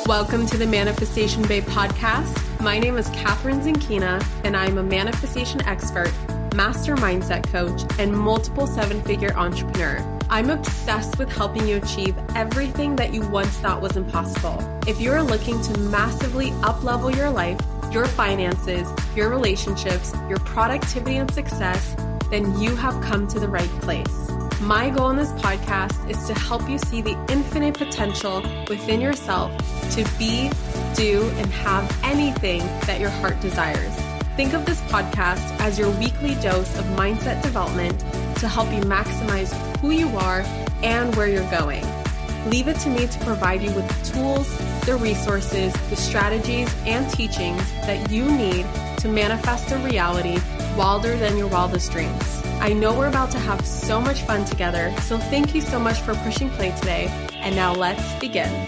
Welcome to the Manifestation Babe podcast. My name is Catherine Zinkina, and I'm a manifestation expert, master mindset coach, and multiple seven-figure entrepreneur. I'm obsessed with helping you achieve everything that you once thought was impossible. If you're looking to massively up-level your life, your finances, your relationships, your productivity and success, then you have come to the right place. My goal in this podcast is to help you see the infinite potential within yourself to be, do, and have anything that your heart desires. Think of this podcast as your weekly dose of mindset development to help you maximize who you are and where you're going. Leave it to me to provide you with the tools, the resources, the strategies, and teachings that you need to manifest a reality wilder than your wildest dreams. I know we're about to have so much fun together, so thank you so much for pushing play today. And now let's begin.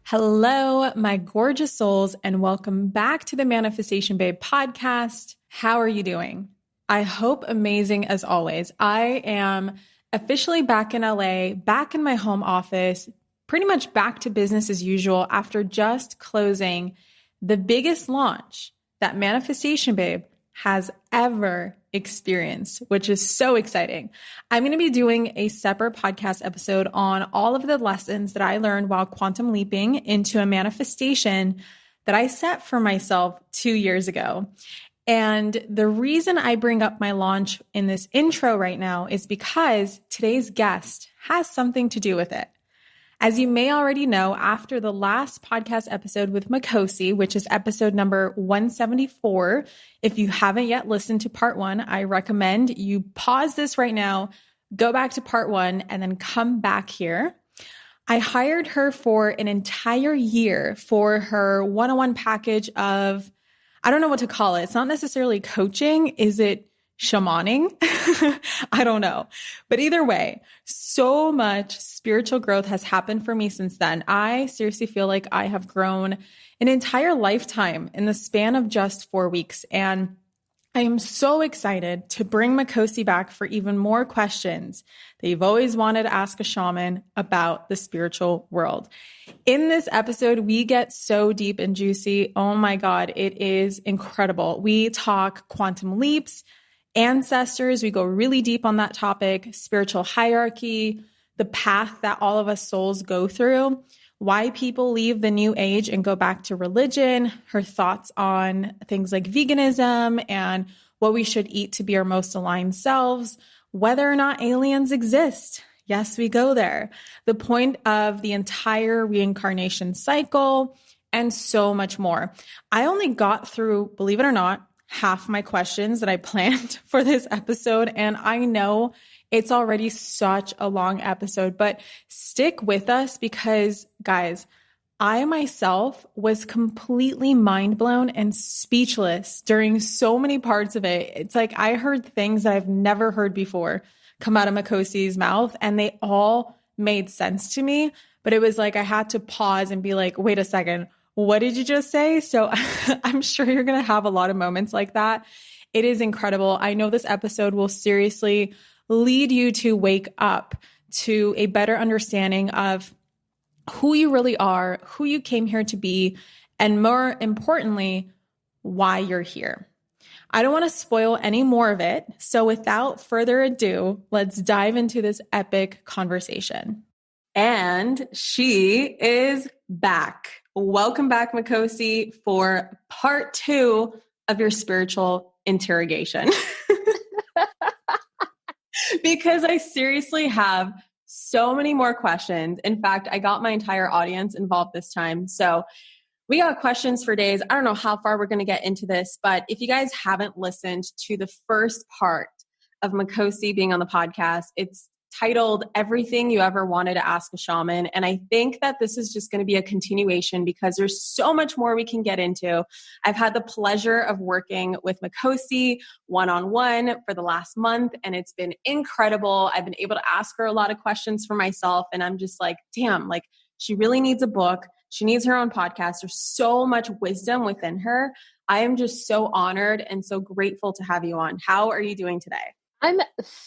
Hello, my gorgeous souls, and welcome back to the Manifestation Babe podcast. How are you doing? I hope amazing as always. I am officially back in LA, back in my home office, pretty much back to business as usual after just closing the biggest launch that Manifestation Babe has ever experienced, which is so exciting. I'm going to be doing a separate podcast episode on all of the lessons that I learned while quantum leaping into a manifestation that I set for myself 2 years ago. And the reason I bring up my launch in this intro right now is because today's guest has something to do with it. As you may already know, after the last podcast episode with Makhosi, which is episode number 174, if you haven't yet listened to part one, I recommend you pause this right now, go back to part one, and then come back here. I hired her for an entire year for her one-on-one package of, I don't know what to call it. It's not necessarily coaching. Is it shamaning? I don't know. But either way, so much spiritual growth has happened for me since then. I seriously feel like I have grown an entire lifetime in the span of just 4 weeks. And I am so excited to bring Makhosi back for even more questions that you've always wanted to ask a shaman about the spiritual world. In this episode, we get so deep and juicy. Oh my God, it is incredible. We talk quantum leaps, ancestors. We go really deep on that topic, spiritual hierarchy, the path that all of us souls go through, why people leave the new age and go back to religion, her thoughts on things like veganism and what we should eat to be our most aligned selves, whether or not aliens exist. Yes, we go there. The point of the entire reincarnation cycle and so much more. I only got through, believe it or not, half my questions that I planned for this episode. And I know it's already such a long episode, but stick with us because, guys, I myself was completely mind blown and speechless during so many parts of it. It's like I heard things that I've never heard before come out of Makhosi's mouth, and they all made sense to me. But it was like I had to pause and be like, wait a second. What did you just say? So I'm sure you're going to have a lot of moments like that. It is incredible. I know this episode will seriously lead you to wake up to a better understanding of who you really are, who you came here to be, and more importantly, why you're here. I don't want to spoil any more of it. So without further ado, let's dive into this epic conversation. And she is back. Welcome back, Makhosi, for part 2 of your spiritual interrogation. Because I seriously have so many more questions. In fact, I got my entire audience involved this time. So we got questions for days. I don't know how far we're going to get into this, but if you guys haven't listened to the first part of Makhosi being on the podcast, it's titled Everything You Ever Wanted to Ask a Shaman. And I think that this is just going to be a continuation because there's so much more we can get into. I've had the pleasure of working with Makhosi one-on-one for the last month, and it's been incredible. I've been able to ask her a lot of questions for myself, and I'm just like, damn, like she really needs a book. She needs her own podcast. There's so much wisdom within her. I am just so honored and so grateful to have you on. How are you doing today? I'm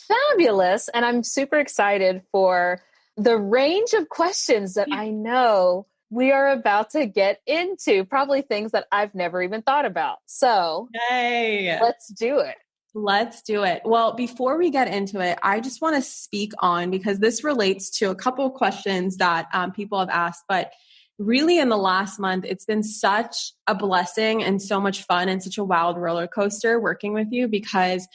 fabulous, and I'm super excited for the range of questions that I know we are about to get into, probably things that I've never even thought about. So let's do it. Let's do it. Well, before we get into it, I just want to speak on, because this relates to a couple of questions that people have asked, but really in the last month, it's been such a blessing and so much fun and such a wild roller coaster working with you, because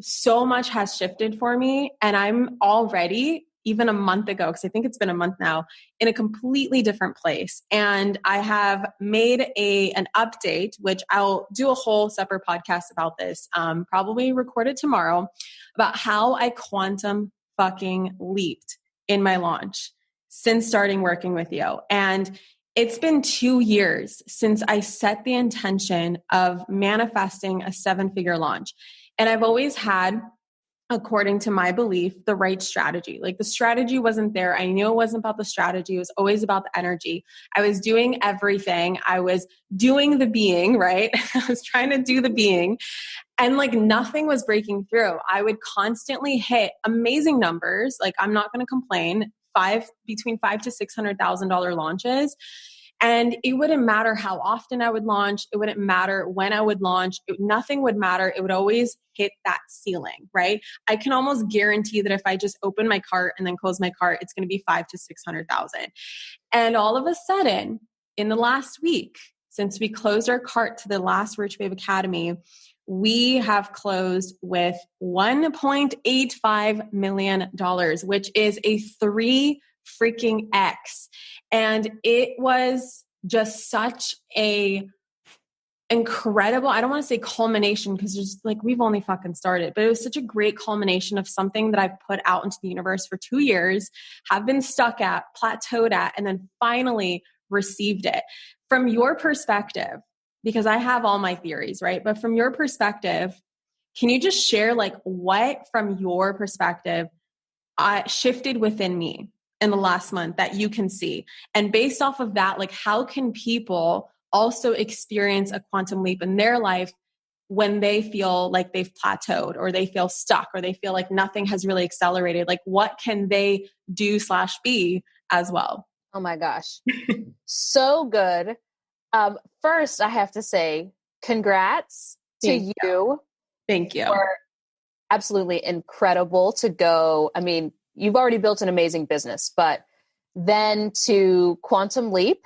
so much has shifted for me. And I'm already, even a month ago, because I think it's been a month now, in a completely different place. And I have made an update, which I'll do a whole separate podcast about this, probably record it tomorrow, about how I quantum fucking leaped in my launch since starting working with you. And it's been 2 years since I set the intention of manifesting a 7-figure launch. And I've always had, according to my belief, the right strategy. Like the strategy wasn't there. I knew it wasn't about the strategy. It was always about the energy. I was doing everything. I was doing the being, right? I was trying to do the being, and like nothing was breaking through. I would constantly hit amazing numbers. Like I'm not going to complain. Between $500,000 to $600,000 launches. And it wouldn't matter how often I would launch. It wouldn't matter when I would launch. Nothing would matter. It would always hit that ceiling, right? I can almost guarantee that if I just open my cart and then close my cart, it's going to be 500,000 to 600,000. And all of a sudden, in the last week, since we closed our cart to the last Rich Babe Academy, we have closed with $1.85 million, which is a 3 freaking X. And it was just such a incredible, I don't want to say culmination, because there's like, we've only fucking started, but it was such a great culmination of something that I've put out into the universe for 2 years, have been stuck at, plateaued at, and then finally received it. From your perspective, because I have all my theories, right? But from your perspective, can you just share like what from your perspective shifted within me in the last month that you can see? And based off of that, like how can people also experience a quantum leap in their life when they feel like they've plateaued, or they feel stuck, or they feel like nothing has really accelerated? Like what can they do / be as well? Oh my gosh. So good. First, I have to say congrats to you. Thank you. For absolutely incredible to go. I mean, you've already built an amazing business, but then to quantum leap,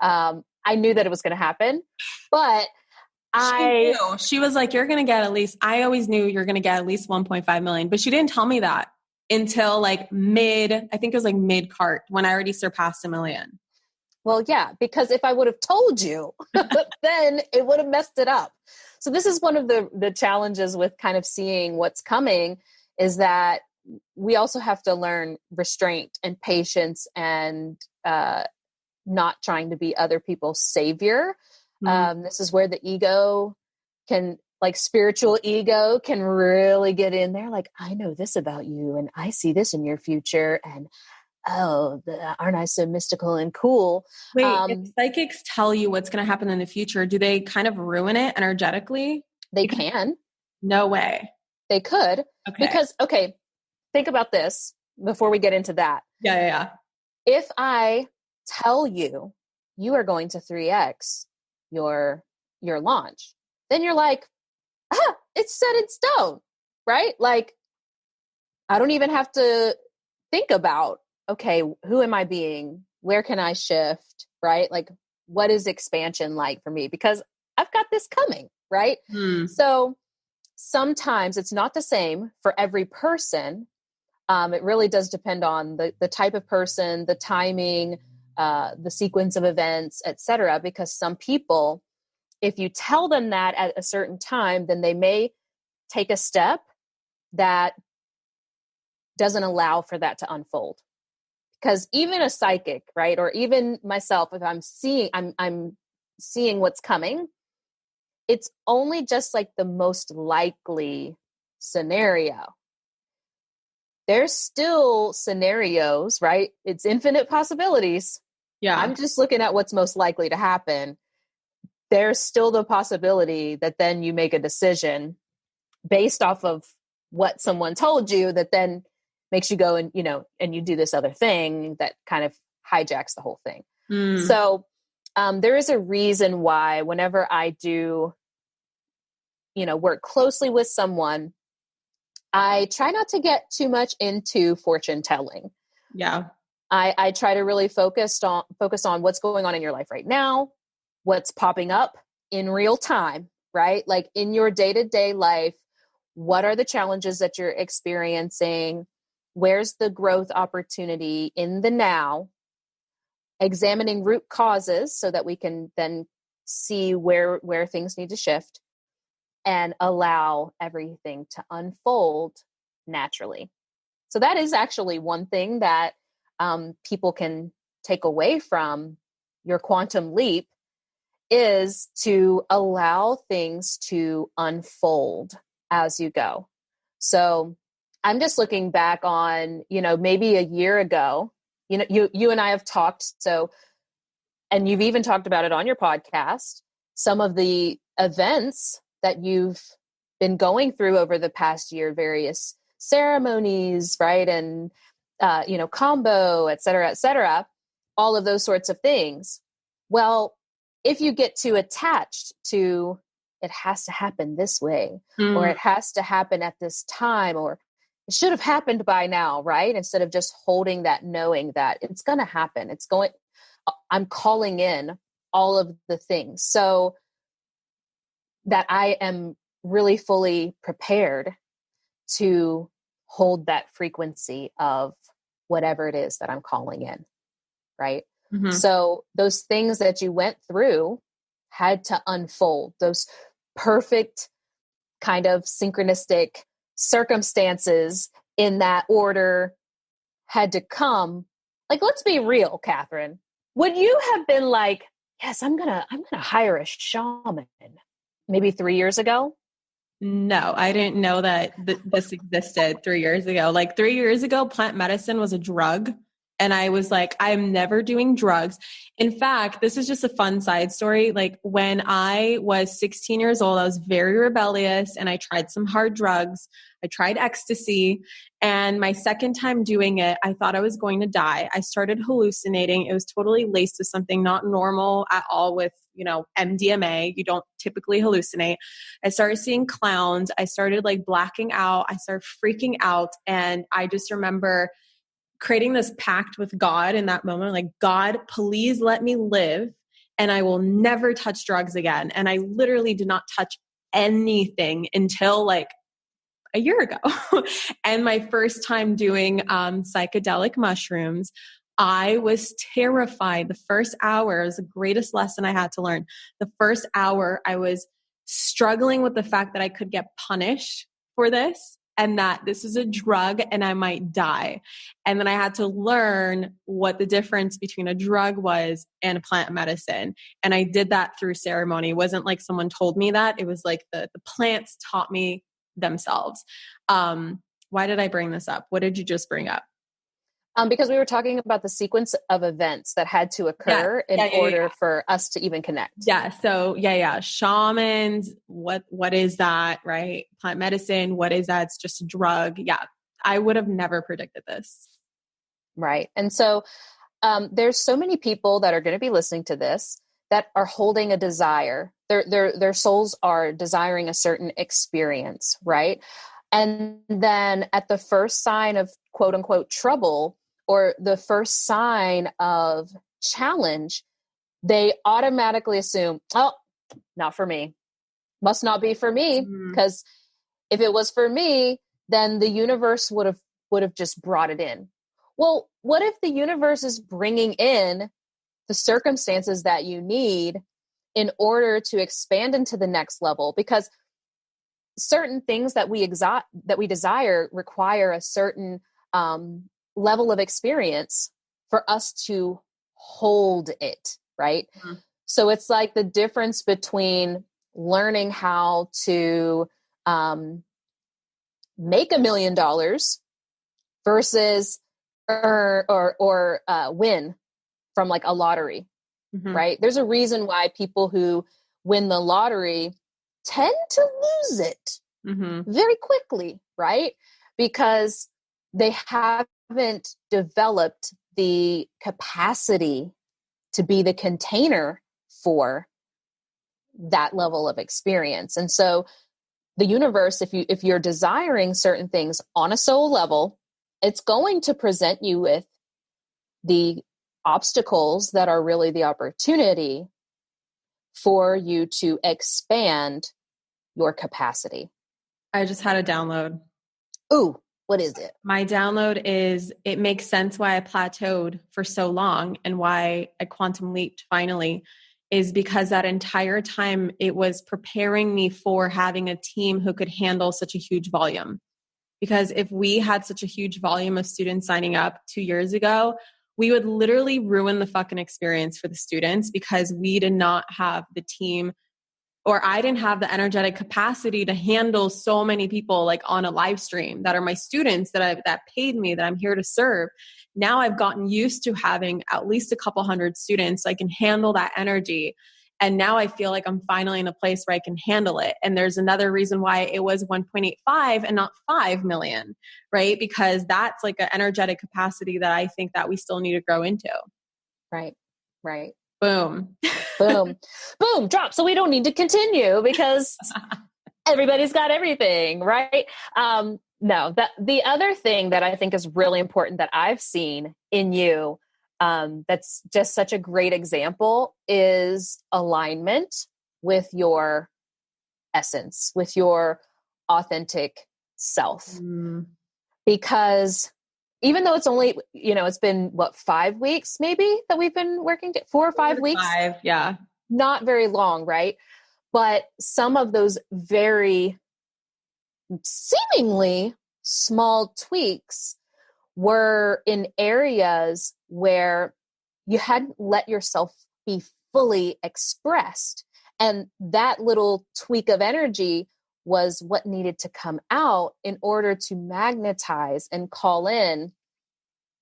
I knew that it was going to happen, but she was like, you're going to get at least, I always knew you're going to get at least 1.5 million, but she didn't tell me that until like I think it was like mid cart, when I already surpassed 1 million. Well, yeah, because if I would have told you, then it would have messed it up. So this is one of the challenges with kind of seeing what's coming, is that we also have to learn restraint and patience and not trying to be other people's savior. Mm-hmm. This is where the ego can, like spiritual ego, can really get in there. Like, I know this about you, and I see this in your future, and aren't I so mystical and cool? Wait, if psychics tell you what's going to happen in the future, do they kind of ruin it energetically? They can. No way. They could. Okay. Because, think about this before we get into that. Yeah. If I tell you, you are going to 3X your launch, then you're like, it's set in stone, right? Like, I don't even have to think about, okay, who am I being? Where can I shift? Right? Like, what is expansion like for me? Because I've got this coming, right? So sometimes it's not the same for every person. It really does depend on the type of person, the timing, the sequence of events, etc. Because some people, if you tell them that at a certain time, then they may take a step that doesn't allow for that to unfold. Because even a psychic, right, or even myself, if I'm seeing what's coming, it's only just like the most likely scenario. There's still scenarios, right? It's infinite possibilities. Yeah. I'm just looking at what's most likely to happen. There's still the possibility that then you make a decision based off of what someone told you that then makes you go and, and you do this other thing that kind of hijacks the whole thing. So there is a reason why whenever I do, work closely with someone, I try not to get too much into fortune telling. Yeah. I try to really focus on what's going on in your life right now, what's popping up in real time, right? Like in your day-to-day life, what are the challenges that you're experiencing? Where's the growth opportunity in the now? Examining root causes so that we can then see where things need to shift and allow everything to unfold naturally. So that is actually one thing that people can take away from your quantum leap, is to allow things to unfold as you go. So I'm just looking back on, maybe a year ago, you and I have talked. So, and you've even talked about it on your podcast, some of the events that you've been going through over the past year, various ceremonies, right? And, combo, et cetera, all of those sorts of things. Well, if you get too attached to it has to happen this way, or it has to happen at this time, or it should have happened by now, right? Instead of just holding that, knowing that it's going to happen. I'm calling in all of the things so that I am really fully prepared to hold that frequency of whatever it is that I'm calling in, right? Mm-hmm. So those things that you went through had to unfold. Those perfect kind of synchronistic circumstances in that order had to come. Like, let's be real, Catherine. Would you have been like, yes, I'm gonna hire a shaman maybe 3 years ago? No, I didn't know that this existed 3 years ago. Like 3 years ago, plant medicine was a drug. And I was like, I'm never doing drugs. In fact, this is just a fun side story. Like when I was 16 years old, I was very rebellious and I tried some hard drugs. I tried ecstasy. And my second time doing it, I thought I was going to die. I started hallucinating. It was totally laced with something not normal at all with, MDMA. You don't typically hallucinate. I started seeing clowns. I started like blacking out. I started freaking out. And I just remember creating this pact with God in that moment, like, God, please let me live and I will never touch drugs again. And I literally did not touch anything until like a year ago. And my first time doing psychedelic mushrooms, I was terrified. The first hour was the greatest lesson I had to learn. The first hour, I was struggling with the fact that I could get punished for this and that this is a drug and I might die. And then I had to learn what the difference between a drug was and plant medicine. And I did that through ceremony. It wasn't like someone told me that. It was like the plants taught me themselves. Why did I bring this up? What did you just bring up? Because we were talking about the sequence of events that had to occur in order for us to even connect. Yeah. So shamans, what is that, right? Plant medicine, what is that? It's just a drug. Yeah. I would have never predicted this. Right. And so there's so many people that are going to be listening to this that are holding a desire. Their souls are desiring a certain experience, right? And then at the first sign of quote unquote trouble, or the first sign of challenge, they automatically assume, oh, not for me. Must not be for me. Because if it was for me, then the universe would have just brought it in. Well, what if the universe is bringing in the circumstances that you need in order to expand into the next level? Because certain things that we desire require a certain level of experience for us to hold it, right? Mm-hmm. So it's like the difference between learning how to make $1 million versus win from like a lottery, right? There's a reason why people who win the lottery tend to lose it very quickly, right? Because they haven't developed the capacity to be the container for that level of experience. And so the universe, if you're desiring certain things on a soul level, it's going to present you with the obstacles that are really the opportunity for you to expand your capacity. I just had a download. Ooh, what is it? My download is, it makes sense why I plateaued for so long and why I quantum leaped finally, is because that entire time it was preparing me for having a team who could handle such a huge volume. Because if we had such a huge volume of students signing up 2 years ago, we would literally ruin the fucking experience for the students, because we did not have the team, or I didn't have the energetic capacity to handle so many people like on a live stream that are my students that paid me, that I'm here to serve. Now I've gotten used to having at least a couple hundred students, so I can handle that energy. And now I feel like I'm finally in a place where I can handle it. And there's another reason why it was 1.85 and not 5 million, right? Because that's like an energetic capacity that I think that we still need to grow into. Right. Boom. Boom. Boom. Drop. So we don't need to continue because everybody's got everything, right? No, the other thing that I think is really important that I've seen in you, that's just such a great example, is alignment with your essence, with your authentic self. Because even though it's only, it's been 5 weeks maybe that we've been working, 4 or 5 weeks. 5, yeah. Not very long, right? But some of those very seemingly small tweaks were in areas where you hadn't let yourself be fully expressed. And that little tweak of energy was what needed to come out in order to magnetize and call in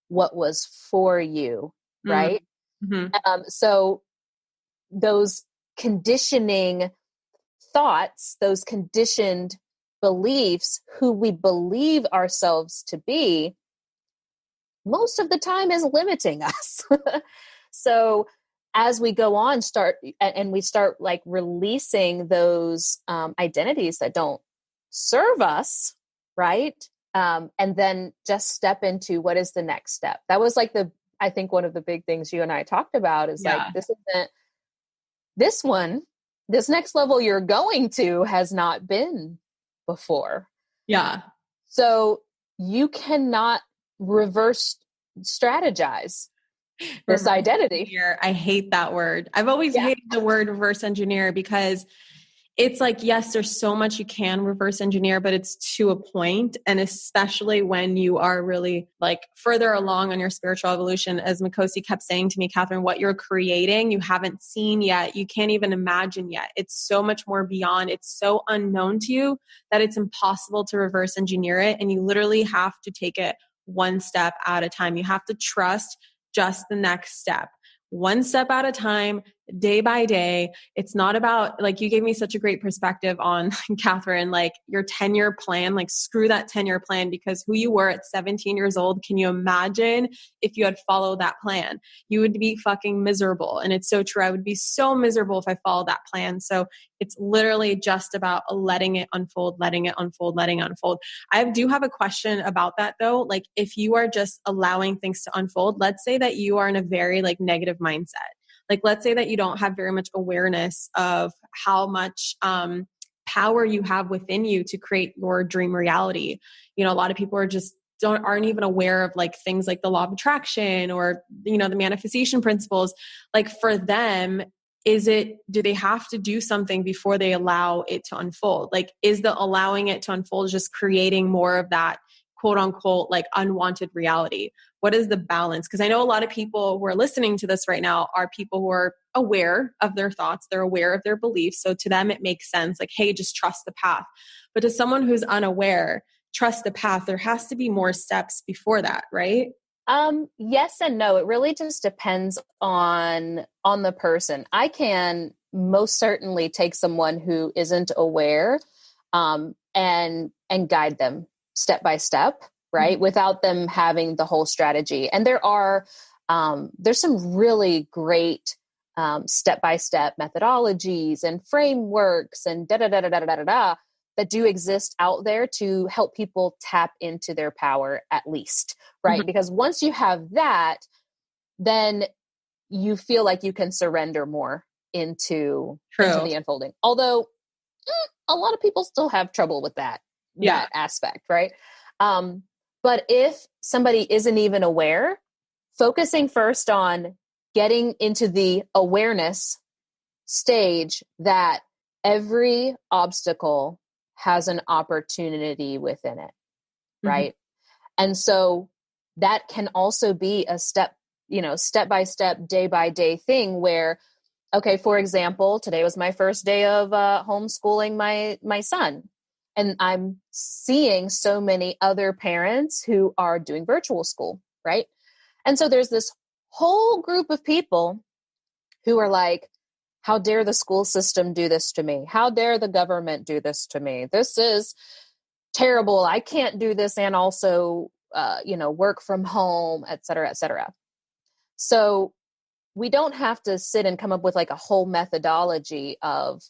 what was for you, right? Mm-hmm. So those conditioning thoughts, those conditioned beliefs, who we believe ourselves to be, most of the time is limiting us. So as we go on, we start like releasing those identities that don't serve us, right? And then just step into what is the next step. That was like I think one of the big things you and I talked about is like, this next level you're going to has not been before. Yeah. So you cannot reverse strategize this identity. Engineer. I hate that word. I've always hated the word reverse engineer, because it's like, yes, there's so much you can reverse engineer, but it's to a point. And especially when you are really like further along on your spiritual evolution, as Makhosi kept saying to me, Catherine, what you're creating, you haven't seen yet. You can't even imagine yet. It's so much more beyond. It's so unknown to you that it's impossible to reverse engineer it. And you literally have to take it one step at a time. You have to trust just the next step. One step at a time, day by day. It's not about, like, you gave me such a great perspective on, Catherine, like your 10-year plan, like screw that 10-year plan, because who you were at 17 years old, can you imagine if you had followed that plan? You would be fucking miserable. And it's so true. I would be so miserable if I followed that plan. So it's literally just about letting it unfold, letting it unfold, letting it unfold. I do have a question about that though. Like if you are just allowing things to unfold, let's say that you are in a very like negative mindset. Like, let's say that you don't have very much awareness of how much power you have within you to create your dream reality. A lot of people aren't even aware of like things like the law of attraction or, the manifestation principles. Like for them, do they have to do something before they allow it to unfold? Like, is the allowing it to unfold just creating more of that quote unquote, like unwanted reality? What is the balance? Because I know a lot of people who are listening to this right now are people who are aware of their thoughts. They're aware of their beliefs. So to them, it makes sense. Like, hey, just trust the path. But to someone who's unaware, trust the path. There has to be more steps before that, right? Yes and no. It really just depends on the person. I can most certainly take someone who isn't aware, and guide them step by step, right? Without them having the whole strategy. And there's some really great step-by-step methodologies and frameworks and that do exist out there to help people tap into their power at least, right? Mm-hmm. Because once you have that, then you feel like you can surrender more into the unfolding. Although a lot of people still have trouble with that aspect, right? But if somebody isn't even aware, focusing first on getting into the awareness stage that every obstacle has an opportunity within it, right? Mm-hmm. And so that can also be a step-by-step, day-by-day thing where, okay, for example, today was my first day of homeschooling my son. And I'm seeing so many other parents who are doing virtual school, right? And so there's this whole group of people who are like, how dare the school system do this to me? How dare the government do this to me? This is terrible. I can't do this and also, work from home, et cetera, et cetera. So we don't have to sit and come up with like a whole methodology of,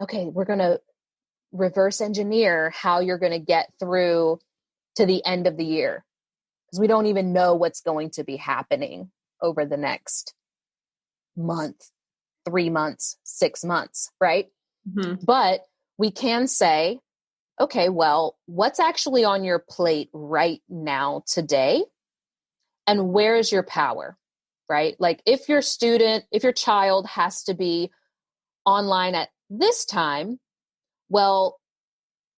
okay, we're going to reverse engineer how you're going to get through to the end of the year, because we don't even know what's going to be happening over the next month, 3 months, 6 months, right? Mm-hmm. But we can say, okay, well, what's actually on your plate right now today? And where is your power, right? Like if your child has to be online at this time, well,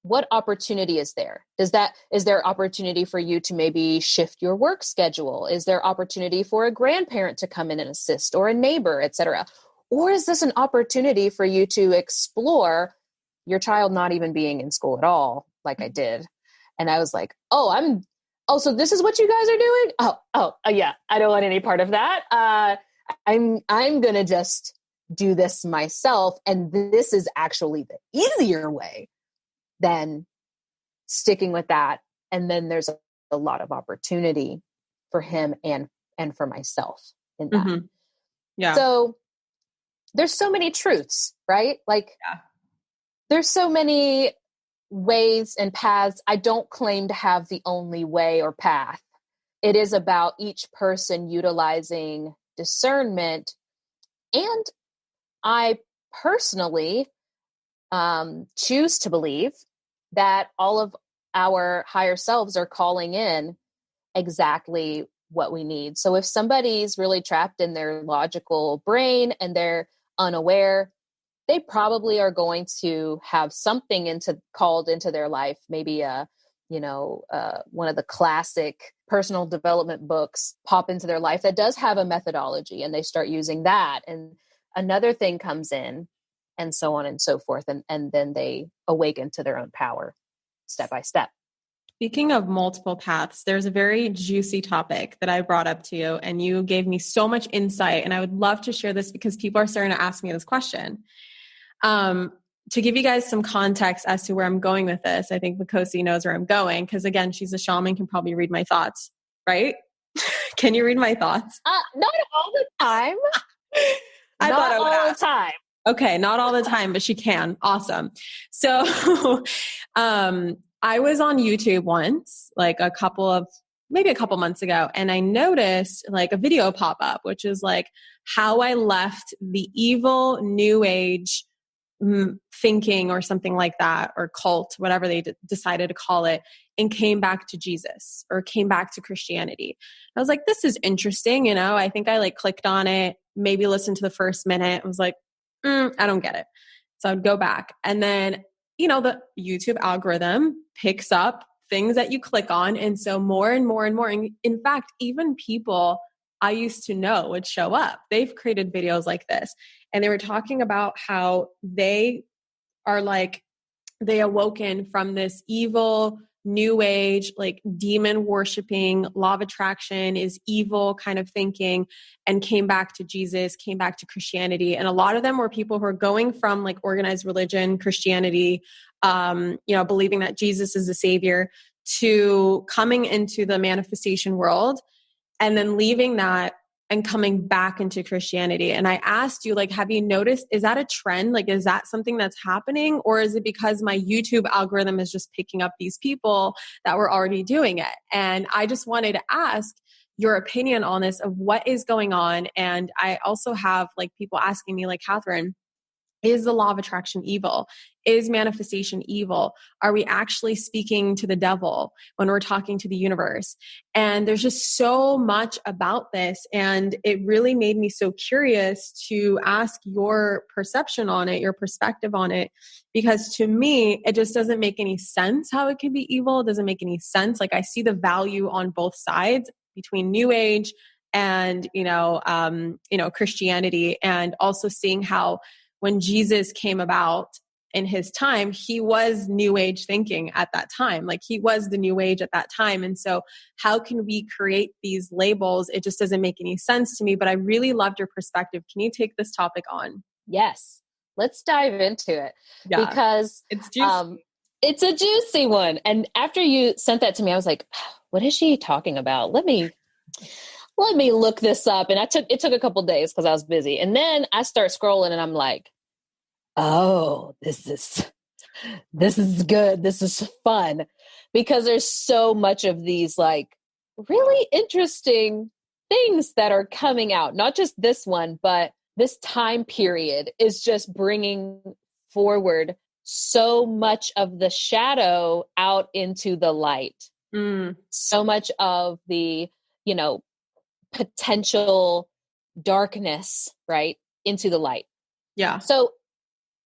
what opportunity is there? Is there opportunity for you to maybe shift your work schedule? Is there opportunity for a grandparent to come in and assist, or a neighbor, et cetera? Or is this an opportunity for you to explore your child not even being in school at all, like I did? And I was like, so this is what you guys are doing? Yeah, I don't want any part of that. I'm going to just do this myself. And this is actually the easier way than sticking with that. And then there's a lot of opportunity for him and for myself in that. Mm-hmm. Yeah. So there's so many truths, right? Like there's so many ways and paths. I don't claim to have the only way or path. It is about each person utilizing discernment. And I personally choose to believe that all of our higher selves are calling in exactly what we need. So if somebody's really trapped in their logical brain and they're unaware, they probably are going to have something called into their life. Maybe one of the classic personal development books pop into their life that does have a methodology, and they start using that. And another thing comes in, and so on and so forth. And then they awaken to their own power step by step. Speaking of multiple paths, there's a very juicy topic that I brought up to you, and you gave me so much insight, and I would love to share this because people are starting to ask me this question. To give you guys some context as to where I'm going with this, I think Makhosi knows where I'm going because, again, she's a shaman, can probably read my thoughts, right? Can you read my thoughts? Not all the time. Not all the time. Okay, not all the time, but she can. Awesome. So I was on YouTube once, like maybe a couple months ago, and I noticed like a video pop up, which is like how I left the evil new age thinking or something like that, or cult, whatever they decided to call it, and came back to Jesus or came back to Christianity. I was like, this is interesting. I think I like clicked on it, maybe listened to the first minute. I was like, I don't get it. So I'd go back, and then, the YouTube algorithm picks up things that you click on. And so more and more and more, and in fact, even people I used to know would show up. They've created videos like this, and they were talking about how they are like, they awoken from this evil new age, like demon worshiping, law of attraction is evil kind of thinking, and came back to Jesus, came back to Christianity. And a lot of them were people who are going from like organized religion, Christianity, believing that Jesus is the savior, to coming into the manifestation world and then leaving that and coming back into Christianity. And I asked you, like, have you noticed, is that a trend? Like, is that something that's happening? Or is it because my YouTube algorithm is just picking up these people that were already doing it? And I just wanted to ask your opinion on this, of what is going on. And I also have like people asking me, like, Catherine, is the law of attraction evil? Is manifestation evil? Are we actually speaking to the devil when we're talking to the universe? And there's just so much about this. And it really made me so curious to ask your perception on it, your perspective on it, because to me, it just doesn't make any sense how it can be evil. It doesn't make any sense. Like, I see the value on both sides between New Age and, Christianity, and also seeing how when Jesus came about in his time, he was New Age thinking at that time. Like, he was the New Age at that time. And so how can we create these labels? It just doesn't make any sense to me, but I really loved your perspective. Can you take this topic on? Yes. Let's dive into it, because it's juicy. It's a juicy one. And after you sent that to me, I was like, what is she talking about? Let me look this up. And it took a couple days because I was busy. And then I start scrolling and I'm like, oh, this is good. This is fun, because there's so much of these like really interesting things that are coming out. Not just this one, but this time period is just bringing forward so much of the shadow out into the light. So much of the, potential darkness, right, into the light. Yeah. So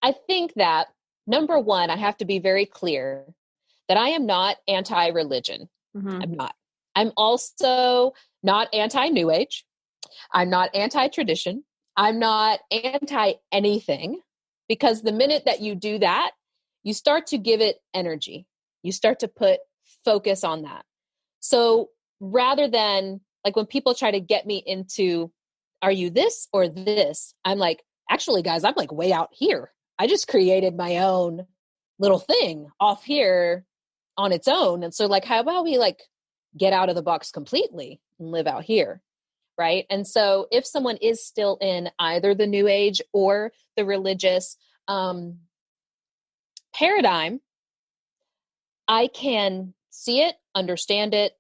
I think that, number one, I have to be very clear that I am not anti-religion. Mm-hmm. I'm not. I'm also not anti-New Age. I'm not anti-tradition. I'm not anti-anything, because the minute that you do that, you start to give it energy. You start to put focus on that. So rather than, like, when people try to get me into, are you this or this? I'm like, actually, guys, I'm like way out here. I just created my own little thing off here on its own. And so, like, how about we like get out of the box completely and live out here? Right. And so if someone is still in either the New Age or the religious paradigm, I can see it, understand it,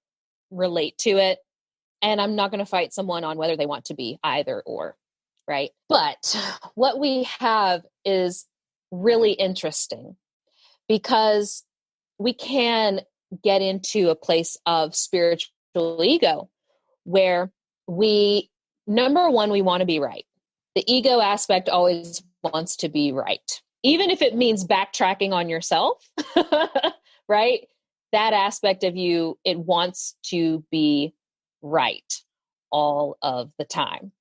relate to it. And I'm not going to fight someone on whether they want to be either or, right? But what we have is really interesting, because we can get into a place of spiritual ego where number one, we want to be right. The ego aspect always wants to be right, even if it means backtracking on yourself, right? That aspect of you, it wants to be right all of the time.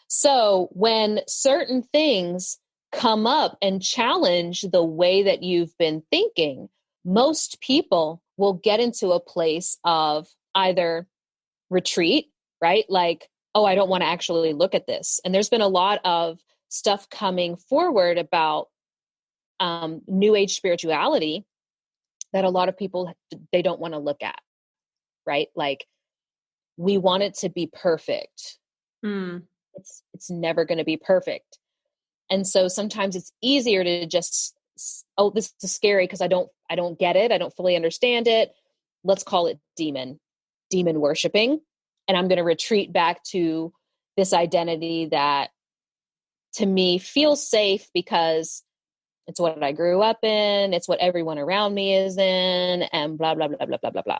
So when certain things come up and challenge the way that you've been thinking, most people will get into a place of either retreat, right? Like, oh, I don't want to actually look at this. And there's been a lot of stuff coming forward about New Age spirituality that a lot of people, they don't want to look at, right? Like, we want it to be perfect. It's never going to be perfect. And so sometimes it's easier to just, oh, this is scary because I don't get it. I don't fully understand it. Let's call it demon worshiping. And I'm going to retreat back to this identity that to me feels safe because it's what I grew up in. It's what everyone around me is in, and blah, blah, blah, blah, blah, blah, blah.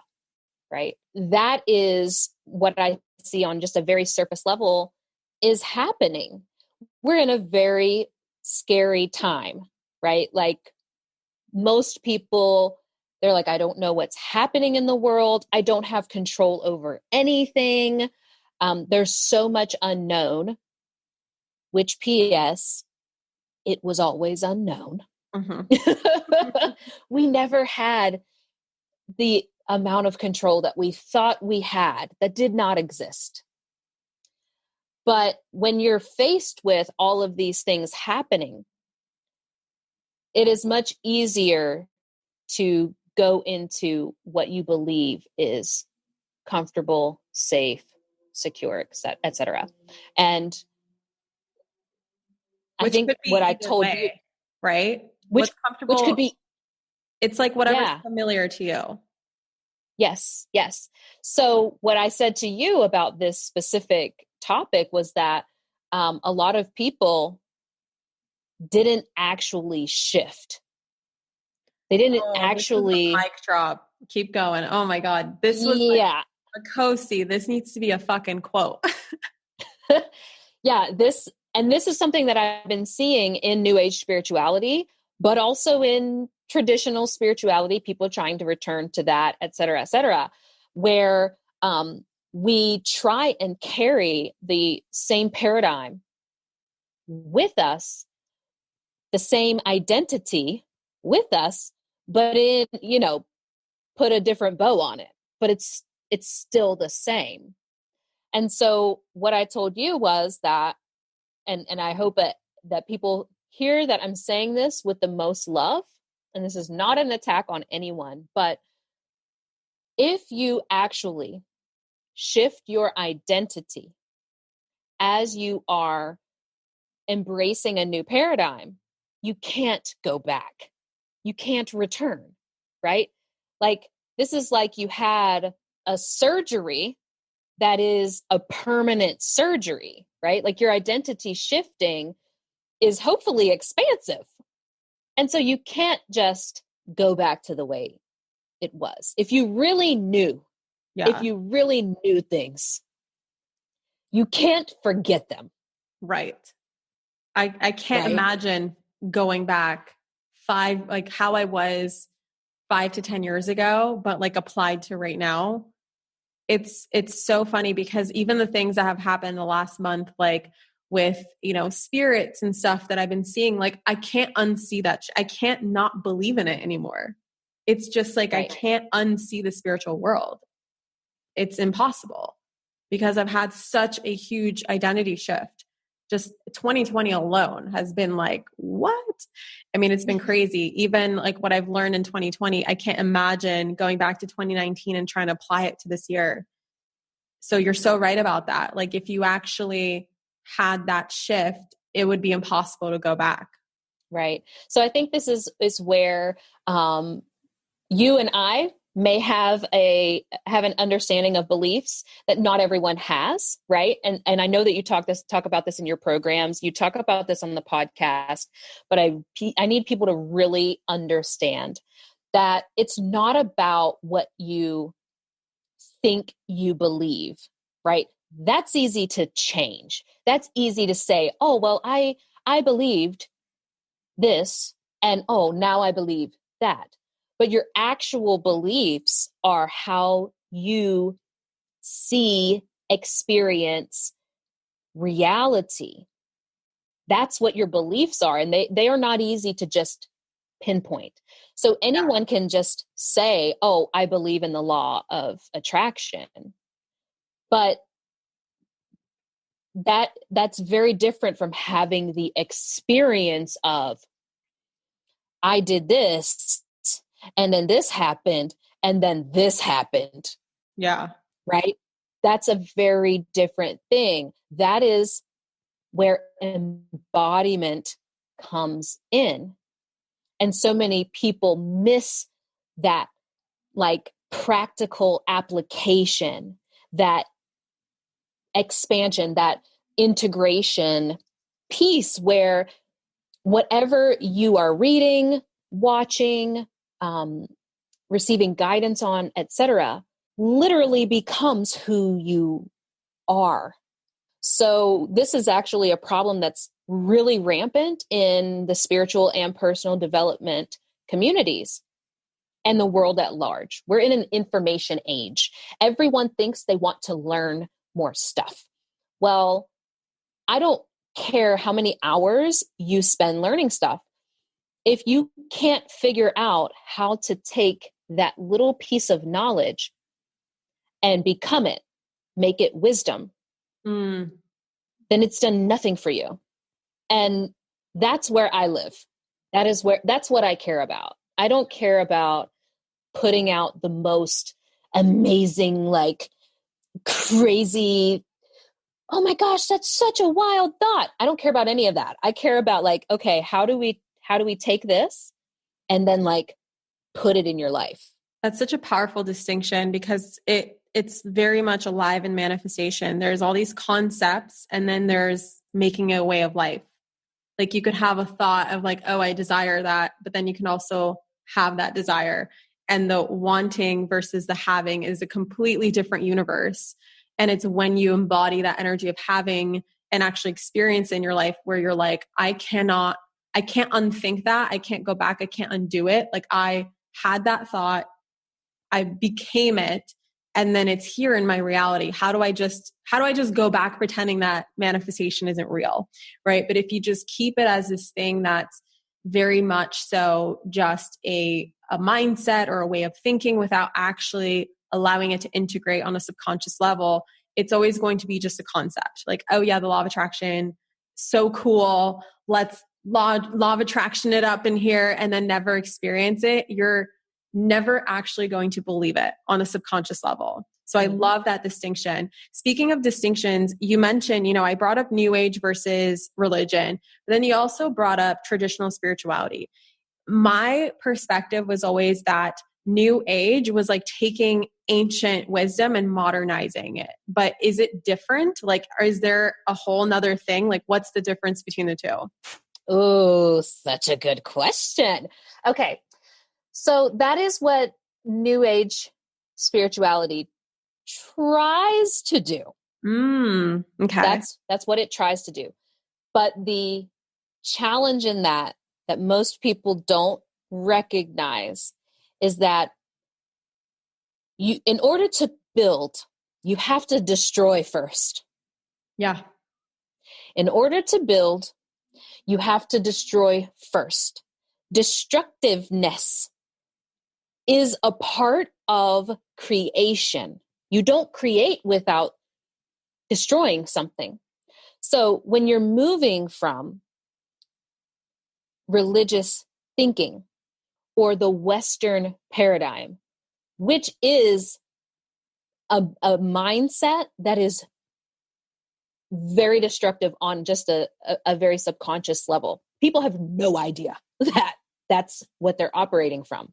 Right. That is what I see on just a very surface level is happening. We're in a very scary time, right? Like, most people, they're like, I don't know what's happening in the world. I don't have control over anything. There's so much unknown, which PS, it was always unknown. Mm-hmm. We never had the amount of control that we thought we had that did not exist. But when you're faced with all of these things happening, it is much easier to go into what you believe is comfortable, safe, secure, et cetera. And I Which think could what be I either told you, way, right? which What's could comfortable, be, it's like whatever's yeah, familiar to you. yes, yes. So what I said to you about this specific topic was that a lot of people didn't actually shift. They didn't Oh, this is a actually, mic drop. Keep going. Oh my God. This was like yeah, Makhosi. This needs to be a fucking quote. yeah, this is something that I've been seeing in New Age spirituality, but also in traditional spirituality, people trying to return to that, et cetera, where we try and carry the same paradigm with us, the same identity with us, but put a different bow on it, but it's still the same. And so what I told you was that, and I hope that people hear that I'm saying this with the most love, and this is not an attack on anyone, but if you actually shift your identity as you are embracing a new paradigm, you can't go back. You can't return, right? Like, this is like you had a surgery that is a permanent surgery, right? Like, your identity shifting is hopefully expansive. And so you can't just go back to the way it was. If you really knew, if Yeah. you really knew things, you can't forget them, Right. I can't right? imagine going back like how I was 5 to 10 years ago, but like applied to right now. It's so funny because even the things that have happened the last month, like with, spirits and stuff that I've been seeing, like I can't unsee that. I can't not believe in it anymore. It's just like, I Right. can't unsee the spiritual world. It's impossible because I've had such a huge identity shift. Just 2020 alone has been like, what? I mean, it's been crazy. Even like what I've learned in 2020, I can't imagine going back to 2019 and trying to apply it to this year. So you're so right about that. Like if you actually had that shift, it would be impossible to go back. Right. So I think this is where you and I may have an understanding of beliefs that not everyone has, right? And I know that you talk about this in your programs, you talk about this on the podcast, but I need people to really understand that it's not about what you think you believe, right? That's easy to change. That's easy to say, oh, well, I believed this, and oh, now I believe that. But your actual beliefs are how you see, experience reality. That's what your beliefs are. And they are not easy to just pinpoint. So anyone can just say, oh, I believe in the law of attraction. But that's very different from having the experience of, I did this, and then this happened, and then this happened. Yeah. Right? That's a very different thing. That is where embodiment comes in. And so many people miss that, like, practical application, that expansion, that integration piece where whatever you are reading, watching, receiving guidance on, etc., literally becomes who you are. So this is actually a problem that's really rampant in the spiritual and personal development communities and the world at large. We're in an information age. Everyone thinks they want to learn more stuff. Well, I don't care how many hours you spend learning stuff. If you can't figure out how to take that little piece of knowledge and become it, make it wisdom, Mm. then it's done nothing for you. And that's where I live. That's what I care about. I don't care about putting out the most amazing, like crazy, oh my gosh, that's such a wild thought. I don't care about any of that. I care about like, okay, how do we take this and then like put it in your life? That's such a powerful distinction because it's very much alive in manifestation. There's all these concepts and then there's making a way of life. Like you could have a thought of like, oh, I desire that, but then you can also have that desire. And the wanting versus the having is a completely different universe. And it's when you embody that energy of having and actually experience in your life where you're like, I can't unthink that. I can't go back. I can't undo it. Like I had that thought, I became it, and then it's here in my reality. How do I just go back pretending that manifestation isn't real? Right. But if you just keep it as this thing that's very much so just a mindset or a way of thinking without actually allowing it to integrate on a subconscious level, it's always going to be just a concept. Like, oh yeah, the law of attraction, so cool. Let's law of attraction it up in here and then never experience it. You're never actually going to believe it on a subconscious level. So I love that distinction. Speaking of distinctions, you mentioned, I brought up New Age versus religion, but then you also brought up traditional spirituality. My perspective was always that New Age was like taking ancient wisdom and modernizing it. But is it different? Like, is there a whole nother thing? Like, what's the difference between the two? Oh, such a good question. Okay. So that is what New Age spirituality tries to do. Okay. That's what it tries to do. But the challenge in that most people don't recognize is that in order to build, you have to destroy first. Yeah. In order to build, you have to destroy first. Destructiveness is a part of creation. You don't create without destroying something. So when you're moving from religious thinking or the Western paradigm, which is a mindset that is very destructive on just a very subconscious level. People have no idea that that's what they're operating from.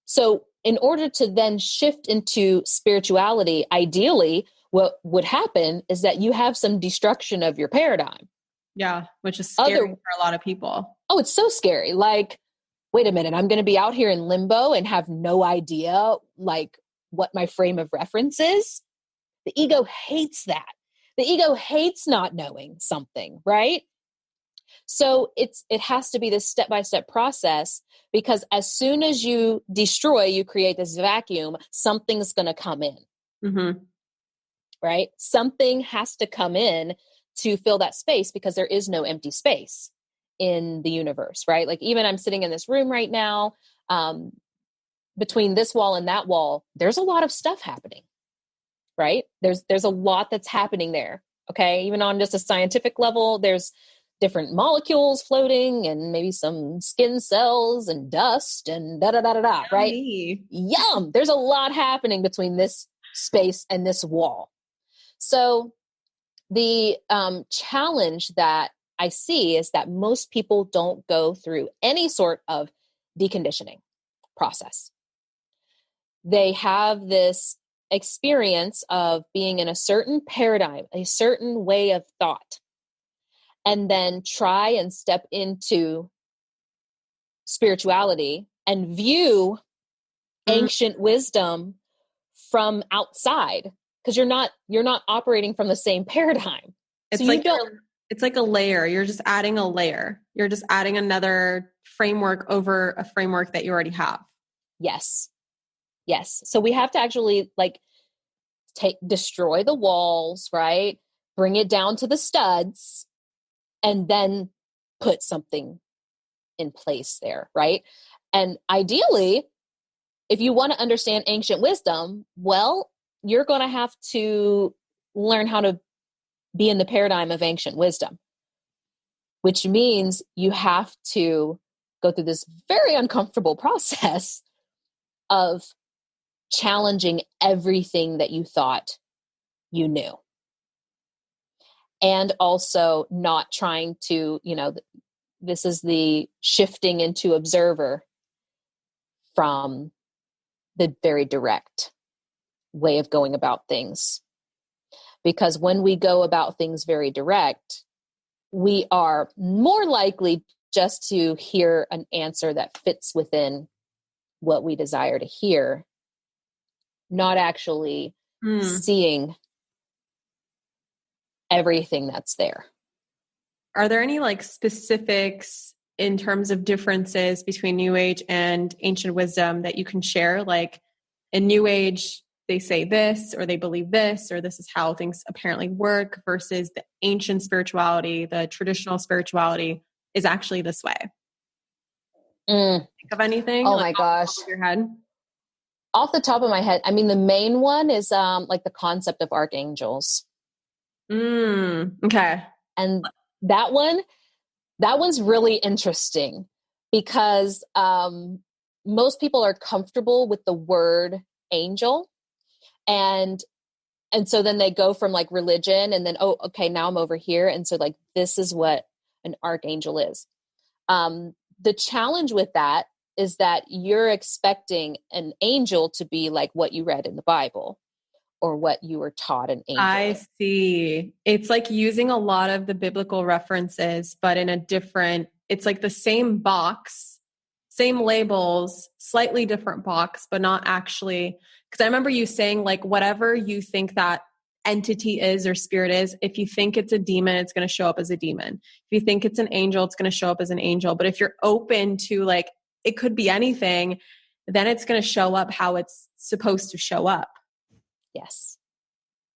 So in order to then shift into spirituality, ideally, what would happen is that you have some destruction of your paradigm. Yeah, which is scary for a lot of people. Oh, it's so scary. Like, wait a minute, I'm going to be out here in limbo and have no idea like what my frame of reference is. The ego hates that. The ego hates not knowing something, right? So it has to be this step-by-step process, because as soon as you destroy, you create this vacuum, something's going to come in, right? Something has to come in to fill that space, because there is no empty space in the universe, right? Like even I'm sitting in this room right now, between this wall and that wall, there's a lot of stuff happening, right? There's a lot that's happening there. Okay. Even on just a scientific level, there's different molecules floating and maybe some skin cells and dust and da-da-da-da-da, right? Yum! There's a lot happening between this space and this wall. So the challenge that I see is that most people don't go through any sort of deconditioning process. They have this experience of being in a certain paradigm, a certain way of thought, and then try and step into spirituality and view ancient wisdom from outside, because you're not operating from the same paradigm. It's it's like a layer. You're just adding a layer. You're just adding another framework over a framework that you already have. Yes. So we have to actually like destroy the walls, right? Bring it down to the studs, and then put something in place there, right? And ideally, if you want to understand ancient wisdom, well, you're going to have to learn how to be in the paradigm of ancient wisdom, which means you have to go through this very uncomfortable process of challenging everything that you thought you knew. And also not trying to, this is the shifting into observer from the very direct way of going about things. Because when we go about things very direct, we are more likely just to hear an answer that fits within what we desire to hear, not actually seeing everything that's there. Are there any like specifics in terms of differences between New Age and ancient wisdom that you can share? Like in New Age, they say this, or they believe this, or this is how things apparently work, versus the ancient spirituality, the traditional spirituality is actually this way. Think of anything? Oh my gosh. Off your head? Off the top of my head, I mean, the main one is like the concept of archangels. Okay. And that one's really interesting because most people are comfortable with the word angel. And so then they go from like religion and then, oh, okay, now I'm over here. And so like, this is what an archangel is. The challenge with that is that you're expecting an angel to be like what you read in the Bible or what you were taught an angel. I see. It's like using a lot of the biblical references, but in a different, it's like the same box, same labels, slightly different box, but not actually. Because I remember you saying like, whatever you think that entity is or spirit is, if you think it's a demon, it's going to show up as a demon. If you think it's an angel, it's going to show up as an angel. But if you're open to like, it could be anything, then it's going to show up how it's supposed to show up. Yes.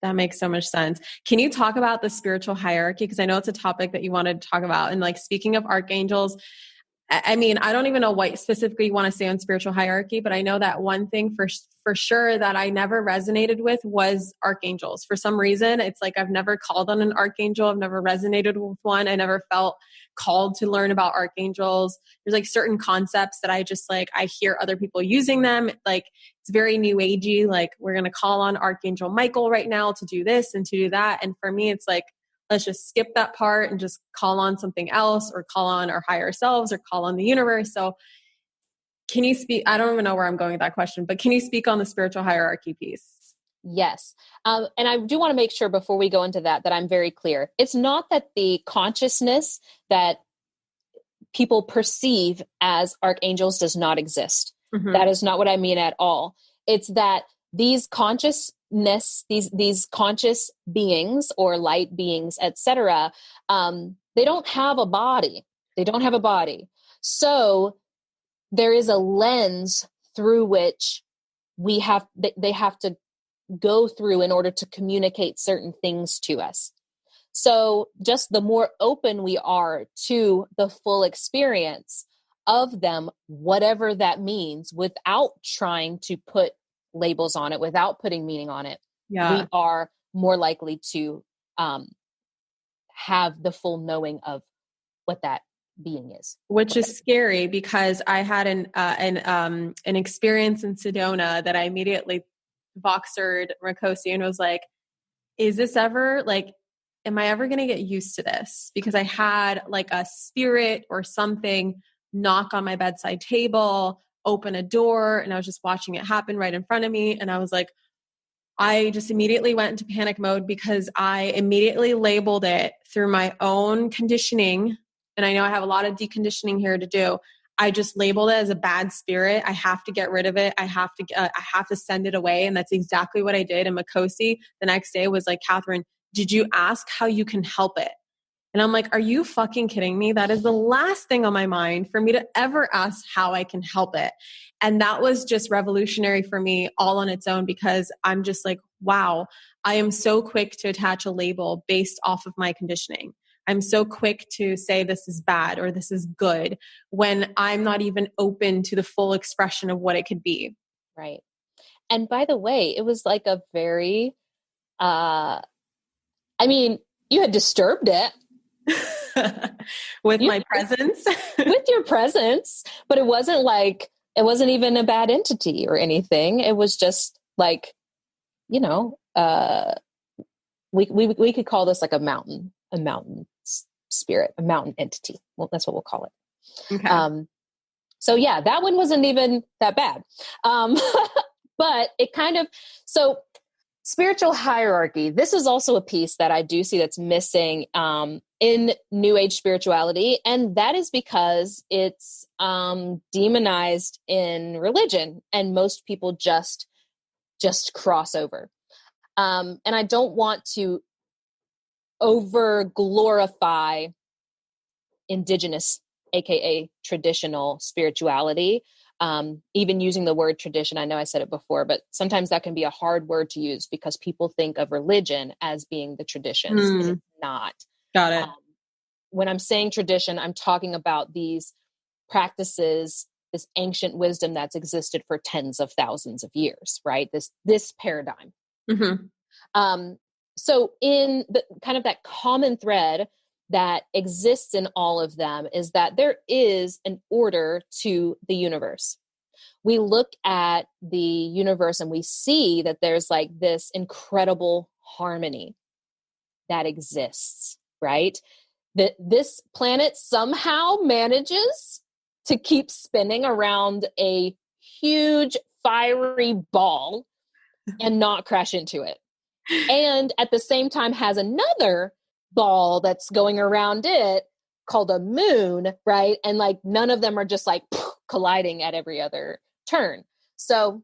That makes so much sense. Can you talk about the spiritual hierarchy? Because I know it's a topic that you wanted to talk about. And like, speaking of archangels, I mean, I don't even know what specifically you want to say on spiritual hierarchy, but I know that one thing for sure that I never resonated with was archangels. For some reason, it's like I've never called on an archangel. I've never resonated with one. I never felt called to learn about archangels. There's like certain concepts that I just like, I hear other people using them. Like it's very new agey. Like we're going to call on Archangel Michael right now to do this and to do that. And for me, it's like, let's just skip that part and just call on something else or call on our higher selves or call on the universe. So can you speak, I don't even know where I'm going with that question, but can you speak on the spiritual hierarchy piece? Yes. And I do want to make sure before we go into that I'm very clear. It's not that the consciousness that people perceive as archangels does not exist. Mm-hmm. That is not what I mean at all. It's that these consciousness, these conscious beings or light beings, etc., they don't have a body. They don't have a body. So there is a lens through which they have to go through in order to communicate certain things to us. So just the more open we are to the full experience of them, whatever that means, without trying to put labels on it, without putting meaning on it, we are more likely to have the full knowing of what that being is. Which is scary because I had an experience in Sedona that I immediately voxered Makhosi and was like, is this ever like, am I ever going to get used to this? Because I had like a spirit or something knock on my bedside table, open a door, and I was just watching it happen right in front of me. And I was like, I just immediately went into panic mode because I immediately labeled it through my own conditioning. And I know I have a lot of deconditioning here to do. I just labeled it as a bad spirit. I have to get rid of it. I have to send it away. And that's exactly what I did. And Makhosi the next day was like, Catherine, did you ask how you can help it? And I'm like, are you fucking kidding me? That is the last thing on my mind for me to ever ask how I can help it. And that was just revolutionary for me all on its own because I'm just like, wow, I am so quick to attach a label based off of my conditioning. I'm so quick to say this is bad or this is good when I'm not even open to the full expression of what it could be. Right. And by the way, it was like a very, you had disturbed it. With my presence. With your presence. But it wasn't like It wasn't even a bad entity or anything. It was just like, you know, we could call this like a mountain spirit, a mountain entity. Well, that's what we'll call it. Okay. So yeah, that one wasn't even that bad. But it kind of, so spiritual hierarchy, this is also a piece that I do see that's missing in New Age spirituality. And that is because it's demonized in religion, and most people just cross over. And I don't want to over glorify indigenous, aka traditional spirituality. Even using the word tradition, I know I said it before, but sometimes that can be a hard word to use because people think of religion as being the traditions, and it's not. Got it. When I'm saying tradition, I'm talking about these practices, this ancient wisdom that's existed for tens of thousands of years, right? This paradigm. Mm-hmm. So in the kind of that common thread that exists in all of them is that there is an order to the universe. We look at the universe and we see that there's like this incredible harmony that exists, right? That this planet somehow manages to keep spinning around a huge fiery ball and not crash into it. And at the same time has another ball that's going around it called a moon, right? And like none of them are just like colliding at every other turn. So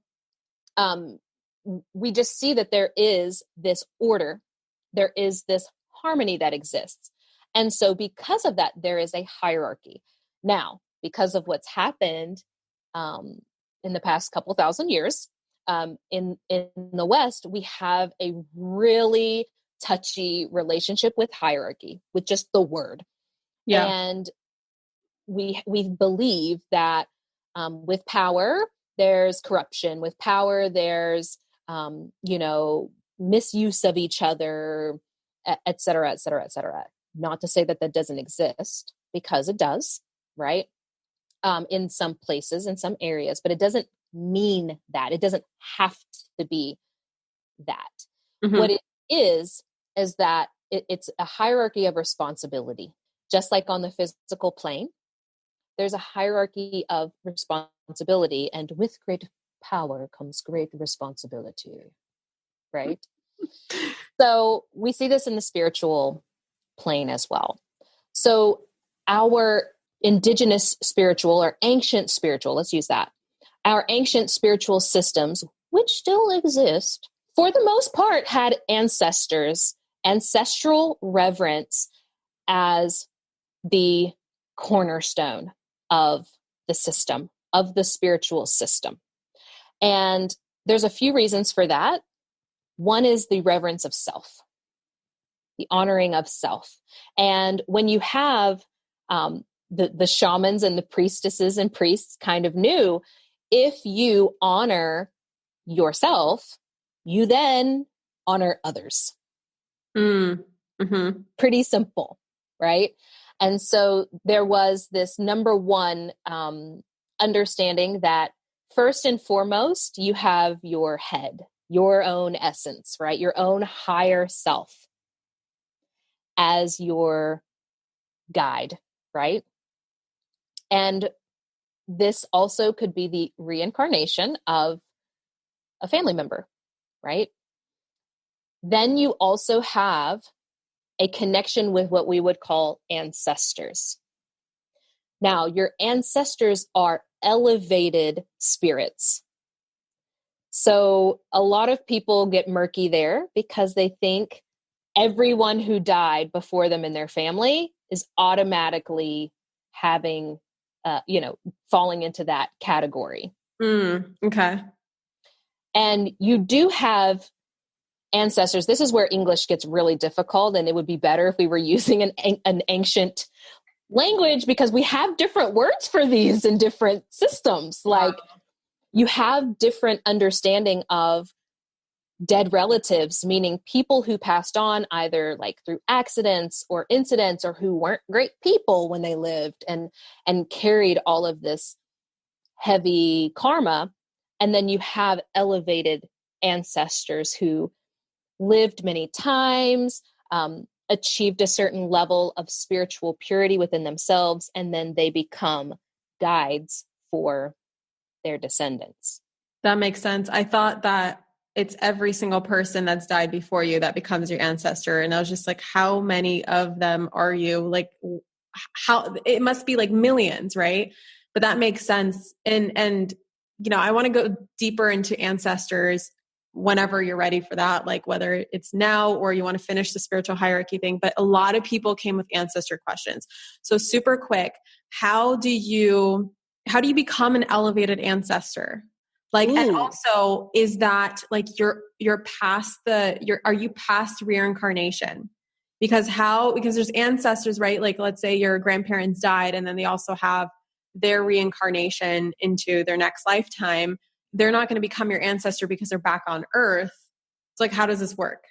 we just see that there is this order, there is this harmony that exists. And so because of that, there is a hierarchy. Now, because of what's happened in the past couple thousand years, in the West, we have a really touchy relationship with hierarchy, with just the word. Yeah. And we believe that with power, there's corruption. With power, there's, misuse of each other, et cetera, et cetera, et cetera. Not to say that that doesn't exist, because it does, right? In some places, in some areas, but it doesn't mean that. It doesn't have to be that. Mm-hmm. What it is that it's a hierarchy of responsibility. Just like on the physical plane, there's a hierarchy of responsibility, and with great power comes great responsibility, right? So we see this in the spiritual plane as well. So our indigenous spiritual or ancient spiritual, let's use that. Our ancient spiritual systems, which still exist, for the most part, had ancestors, ancestral reverence as the cornerstone of the system, of the spiritual system. And there's a few reasons for that. One is the reverence of self, the honoring of self. And when you have the shamans and the priestesses and priests kind of knew, if you honor yourself, you then honor others. Mm-hmm. Pretty simple, right? And so there was this number one understanding that first and foremost, you have your head, your own essence, right? Your own higher self as your guide, right? And this also could be the reincarnation of a family member, right? Then you also have a connection with what we would call ancestors. Now, your ancestors are elevated spirits. So a lot of people get murky there because they think everyone who died before them in their family is automatically having, falling into that category. Okay. And you do have ancestors. This is where English gets really difficult, and it would be better if we were using an ancient language, because we have different words for these in different systems. Like you have different understanding of dead relatives, meaning people who passed on either like through accidents or incidents, or who weren't great people when they lived and carried all of this heavy karma. And then you have elevated ancestors who lived many times, achieved a certain level of spiritual purity within themselves, and then they become guides for their descendants. That makes sense. I thought that it's every single person that's died before you that becomes your ancestor. And I was just like, how many of them are you? Like, how it must be like millions, right? But that makes sense. And you know, I want to go deeper into ancestors whenever you're ready for that, like whether it's now or you want to finish the spiritual hierarchy thing. But a lot of people came with ancestor questions. So super quick, how do you become an elevated ancestor? Like, Ooh. and also, is that like you're past are you past reincarnation? Because there's ancestors, right? Like, let's say your grandparents died and then they also have their reincarnation into their next lifetime. They're not going to become your ancestor because they're back on earth. It's like, how does this work?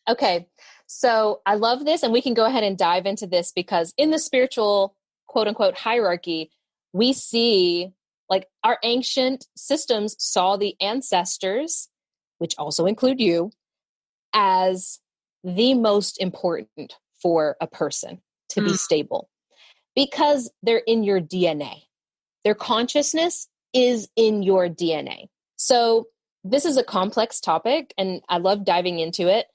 Okay. So I love this. And we can go ahead and dive into this because in the spiritual quote unquote hierarchy, we see like our ancient systems saw the ancestors, which also include you, as the most important for a person to be stable because they're in your DNA. Their consciousness is in your DNA. So this is a complex topic and I love diving into it.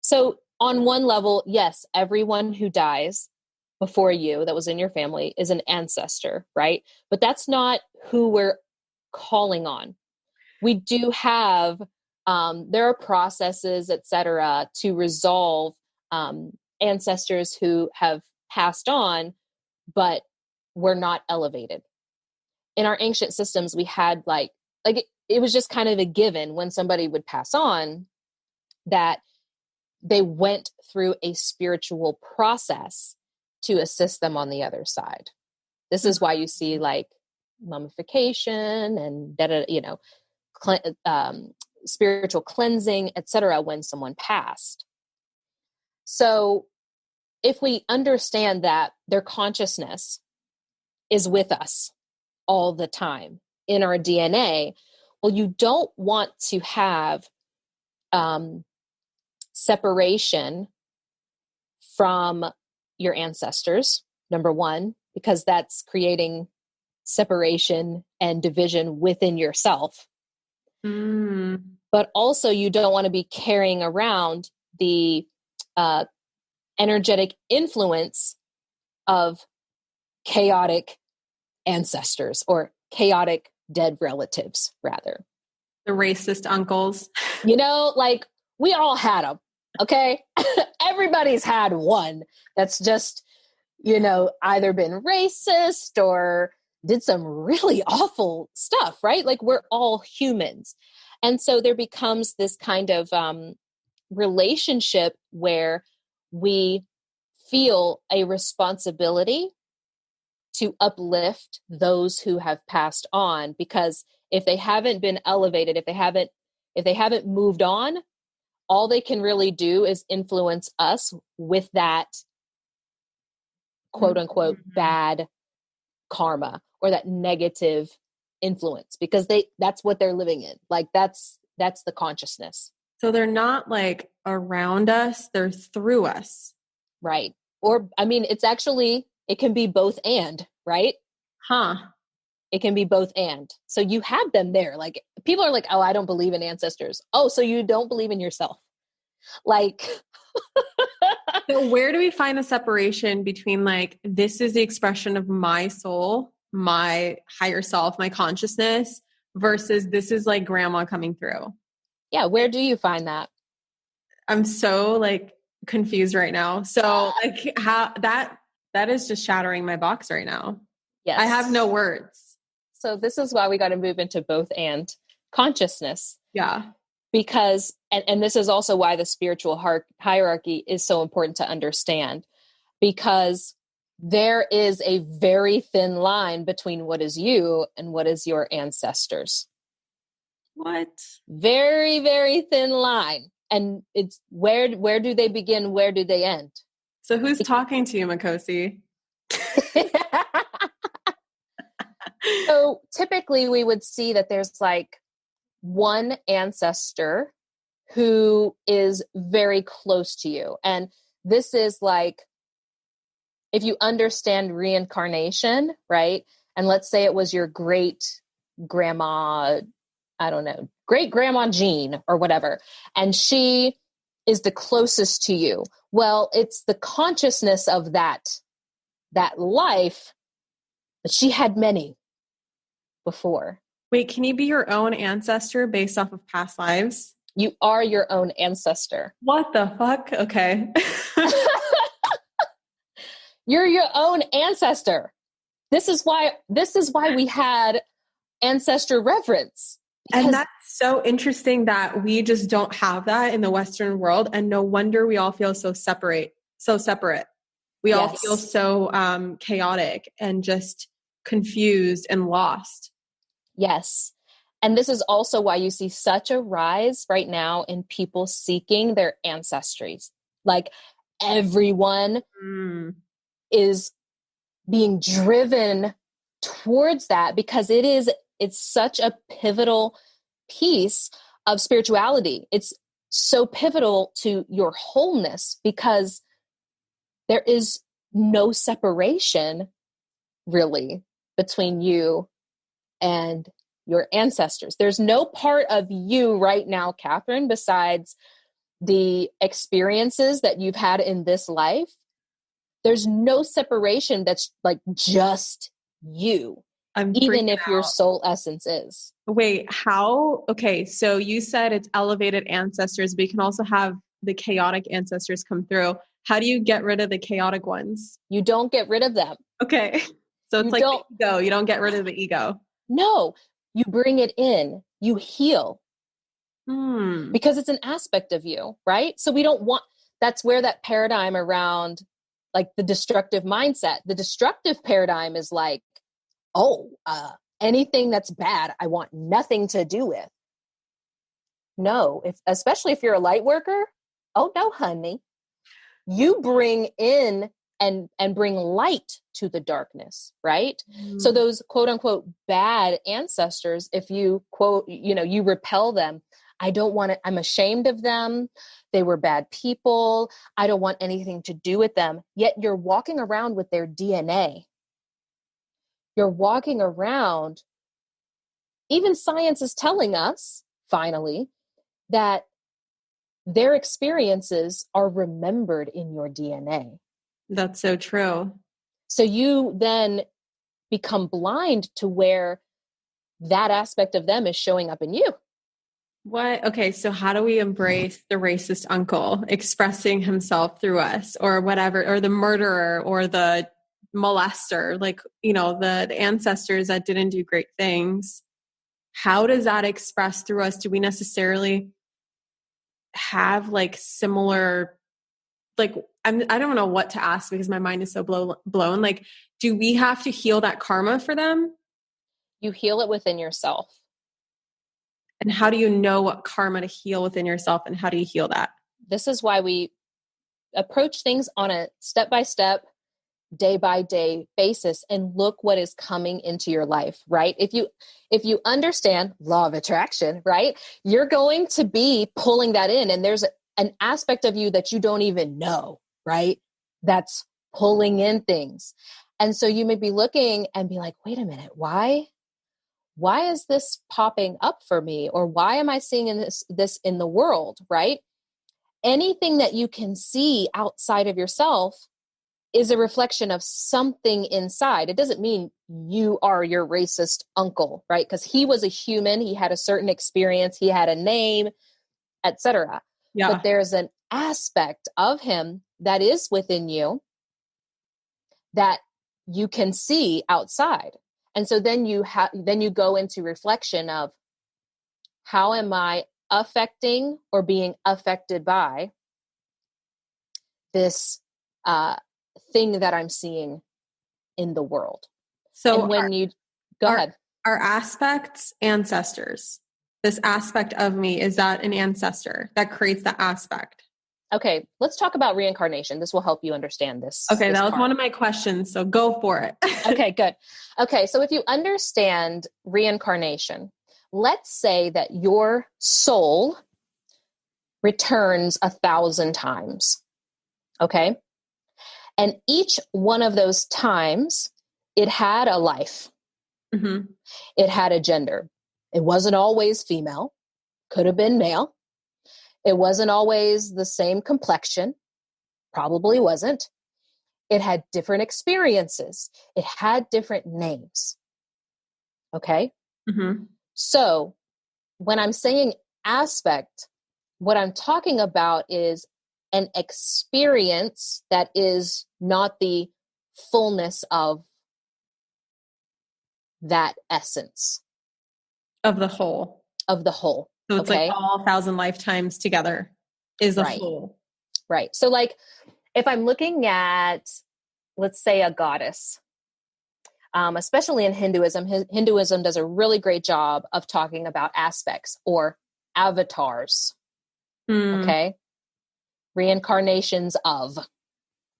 So on one level, yes, everyone who dies before you that was in your family is an ancestor, right? But that's not who we're calling on. We do have, there are processes, et cetera, to resolve ancestors who have passed on, but were not elevated. In our ancient systems, we had it was just kind of a given when somebody would pass on that they went through a spiritual process to assist them on the other side. This is why you see like mummification and spiritual cleansing, etc., when someone passed. So if we understand that their consciousness is with us all the time in our DNA, well, you don't want to have separation from your ancestors, number one, because that's creating separation and division within yourself. But also you don't want to be carrying around the energetic influence of chaotic ancestors or chaotic dead relatives, rather. The racist uncles. You know, like we all had them, okay? Everybody's had one that's just, either been racist or did some really awful stuff, right? Like we're all humans. And so there becomes this kind of relationship where we feel a responsibility to uplift those who have passed on, because if they haven't been elevated, if they haven't moved on, all they can really do is influence us with that quote unquote bad karma or that negative influence, because that's what they're living in. Like that's the consciousness. So they're not like around us, they're through us. Right. Or, I mean, it can be both and, right? Huh. It can be both and. So you have them there. Like people are like, oh, I don't believe in ancestors. Oh, so you don't believe in yourself. Like, so where do we find the separation between like, this is the expression of my soul, my higher self, my consciousness, versus this is like grandma coming through? Yeah. Where do you find that? I'm so like confused right now. So like how that is just shattering my box right now. Yes. I have no words. So this is why we got to move into both and consciousness. Yeah. Because, and this is also why the spiritual hierarchy is so important to understand, because there is a very thin line between what is you and what is your ancestors. What? Very, very thin line. And it's where do they begin? Where do they end? So who's talking to you, Makhosi? So typically we would see that there's like one ancestor who is very close to you. And this is like, if you understand reincarnation, right? And let's say it was your great grandma, I don't know, great grandma Jean or whatever, and she is the closest to you. Well, it's the consciousness of that life, but she had many before. Wait, can you be your own ancestor based off of past lives? You are your own ancestor. What the fuck? Okay. You're your own ancestor. This is why we had ancestor reverence. And that's so interesting that we just don't have that in the Western world. And no wonder we all feel so separate. We all feel so chaotic and just confused and lost. Yes. And this is also why you see such a rise right now in people seeking their ancestries. Like everyone is being driven towards that because it's such a pivotal piece of spirituality. It's so pivotal to your wholeness because there is no separation really between you and your ancestors. There's no part of you right now, Catherine, besides the experiences that you've had in this life. There's no separation that's like just you, even if your soul essence is. Wait, how? Okay, so you said it's elevated ancestors, but you can also have the chaotic ancestors come through. How do you get rid of the chaotic ones? You don't get rid of them. Okay. So it's like the ego. You don't get rid of the ego. No, you bring it in. You heal. Because it's an aspect of you, right? So we don't want, that's where that paradigm around like the destructive mindset, the destructive paradigm is like, anything that's bad, I want nothing to do with. No, especially if you're a light worker. Oh no, honey. You bring in and bring light to the darkness, right? So those quote unquote bad ancestors, if you quote, you repel them, I don't want it. I'm ashamed of them. They were bad people. I don't want anything to do with them. Yet you're walking around with their DNA. You're walking around. Even science is telling us, finally, that their experiences are remembered in your DNA. That's so true. So you then become blind to where that aspect of them is showing up in you. What? Okay, so how do we embrace the racist uncle expressing himself through us or whatever, or the murderer or the molester, like, the ancestors that didn't do great things? How does that express through us? Do we necessarily have like similar, like, I don't know what to ask because my mind is so blown. Like, do we have to heal that karma for them? You heal it within yourself. And how do you know what karma to heal within yourself, and how do you heal that? This is why we approach things on a step-by-step, day-by-day basis and look what is coming into your life, right? If you understand law of attraction, right, you're going to be pulling that in, and there's an aspect of you that you don't even know, right, that's pulling in things. And so you may be looking and be like, wait a minute, why is this popping up for me? Or why am I seeing this in the world, right? Anything that you can see outside of yourself is a reflection of something inside. It doesn't mean you are your racist uncle, right? Because he was a human. He had a certain experience. He had a name, etc. Yeah. But there's an aspect of him that is within you that you can see outside. And so then you go into reflection of, how am I affecting or being affected by this thing that I'm seeing in the world? So and when go ahead. Our aspects, ancestors. This aspect of me, is that an ancestor that creates that aspect? Okay, let's talk about reincarnation. This will help you understand this. Okay, this that was part. one of my questions, so go for it. Okay, good. Okay, so if you understand reincarnation, let's say that your soul returns 1,000 times. Okay? And each one of those times, it had a life. Mm-hmm. It had a gender. It wasn't always female, could have been male. It wasn't always the same complexion, probably wasn't. It had different experiences. It had different names. Okay? Mm-hmm. So when I'm saying aspect, what I'm talking about is an experience that is not the fullness of that essence Of the whole. of the whole. So it's Okay? like all 1,000 lifetimes together is a Right. whole. Right. So like if I'm looking at, let's say, a goddess, especially in Hinduism, Hinduism does a really great job of talking about aspects or avatars. Okay? Reincarnations of,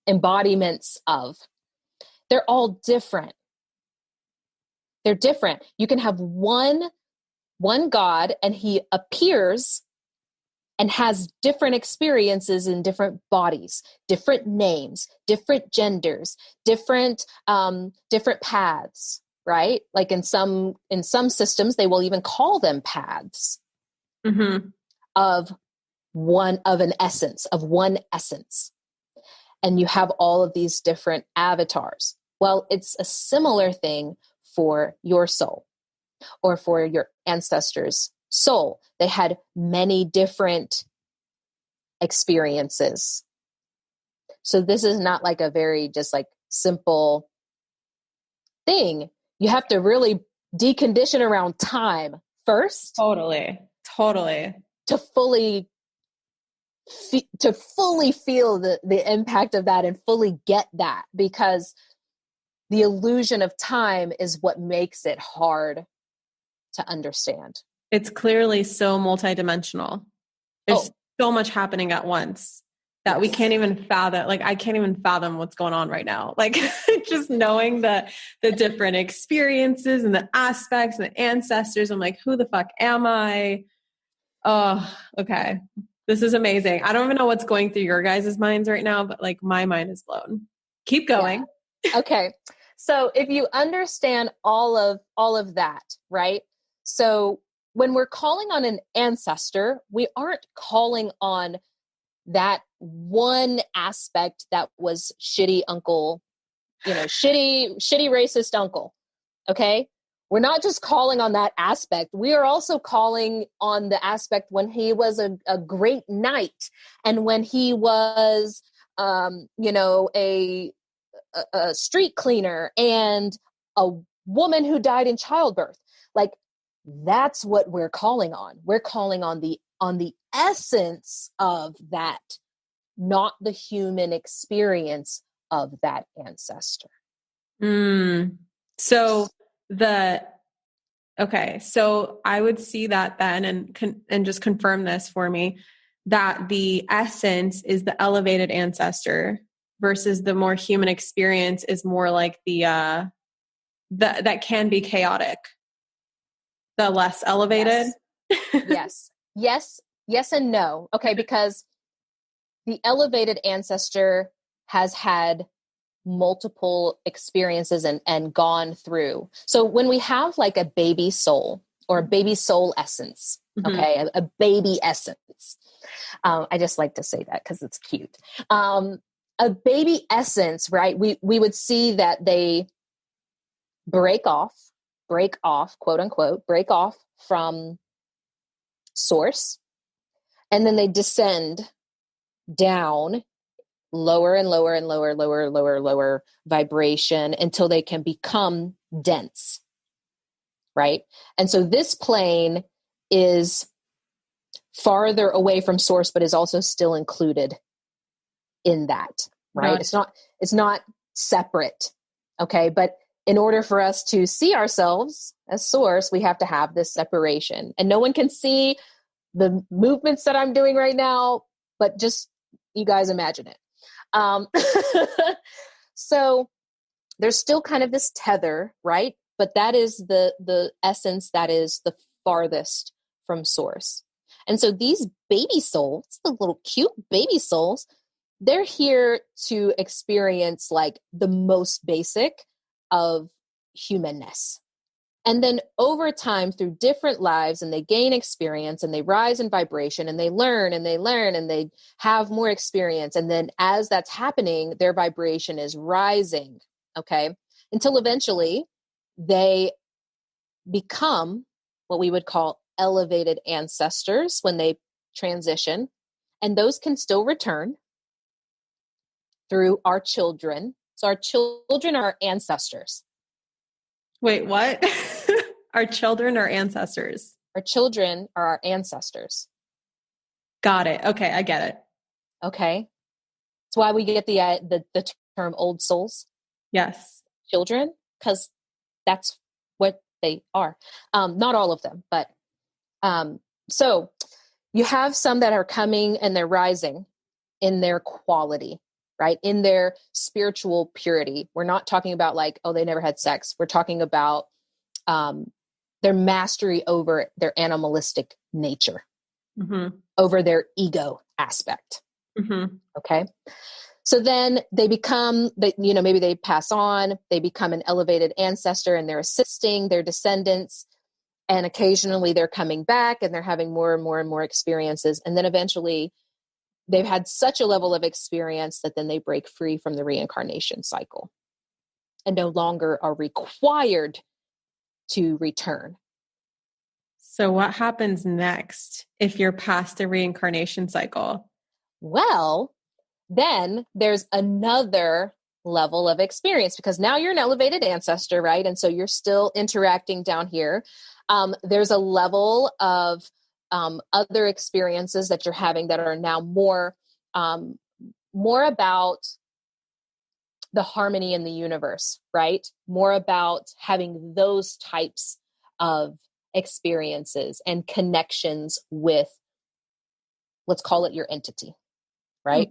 embodiments of. They're all different. They're different. You can have one God and he appears and has different experiences in different bodies, different names, different genders, different paths, right? Like in some systems, they will even call them paths of an essence, of one essence. And you have all of these different avatars. Well, it's a similar thing for your soul or for your ancestors' soul. They had many different experiences. So this is not like a very just like simple thing. You have to really decondition around time first. Totally. To fully feel the impact of that and fully get that, because the illusion of time is what makes it hard to understand. It's clearly so multidimensional. There's so much happening at once that we can't even fathom. Like, I can't even fathom what's going on right now. Like, just knowing the different experiences and the aspects and the ancestors. I'm like, who the fuck am I? Oh, okay. This is amazing. I don't even know what's going through your guys' minds right now, but like my mind is blown. Keep going. Yeah. Okay. So if you understand all of that, right? So when we're calling on an ancestor, we aren't calling on that one aspect that was shitty uncle, shitty racist uncle. Okay. We're not just calling on that aspect. We are also calling on the aspect when he was a great knight and when he was, a street cleaner and a woman who died in childbirth. Like, that's what we're calling on. We're calling on the essence of that, not the human experience of that ancestor. So so I would see that then and just confirm this for me, that the essence is the elevated ancestor versus the more human experience is more like the that can be chaotic, the less elevated. Yes and no. Okay, because the elevated ancestor has had multiple experiences and gone through. So when we have like a baby soul or a baby soul essence, okay, a baby essence, I just like to say that because it's cute. A baby essence, right? We would see that they break off, quote unquote, break off from source, and then they descend down lower and lower and lower vibration until they can become dense, right? And so this plane is farther away from source, but is also still included in that, right? Gotcha. It's not separate, okay? But in order for us to see ourselves as source, we have to have this separation. And no one can see the movements that I'm doing right now, but just you guys imagine it. So there's still kind of this tether, right? But that is the essence that is the farthest from source. And so these baby souls, the little cute baby souls, they're here to experience like the most basic of humanness. And then over time, through different lives, and they gain experience and they rise in vibration and they learn and they learn and they have more experience. And then as that's happening, their vibration is rising, okay? Until eventually they become what we would call elevated ancestors when they transition. And those can still return through our children. So our children are our ancestors. Wait, what? Our children are ancestors. Our children are our ancestors. Got it. Okay, I get it. Okay. That's why we get the term old souls. Yes. Children, because that's what they are. Not all of them, but so you have some that are coming and they're rising in their quality, right? In their spiritual purity. We're not talking about like, oh, they never had sex. We're talking about their mastery over their animalistic nature, over their ego aspect. Okay. So then they become, maybe they pass on, they become an elevated ancestor and they're assisting their descendants. And occasionally they're coming back and they're having more and more and more experiences. And then eventually they've had such a level of experience that then they break free from the reincarnation cycle and no longer are required to return. So what happens next if you're past the reincarnation cycle? Well, then there's another level of experience because now you're an elevated ancestor, right? And so you're still interacting down here. There's a level of other experiences that you're having that are now more about the harmony in the universe, right? More about having those types of experiences and connections with, let's call it your entity, right?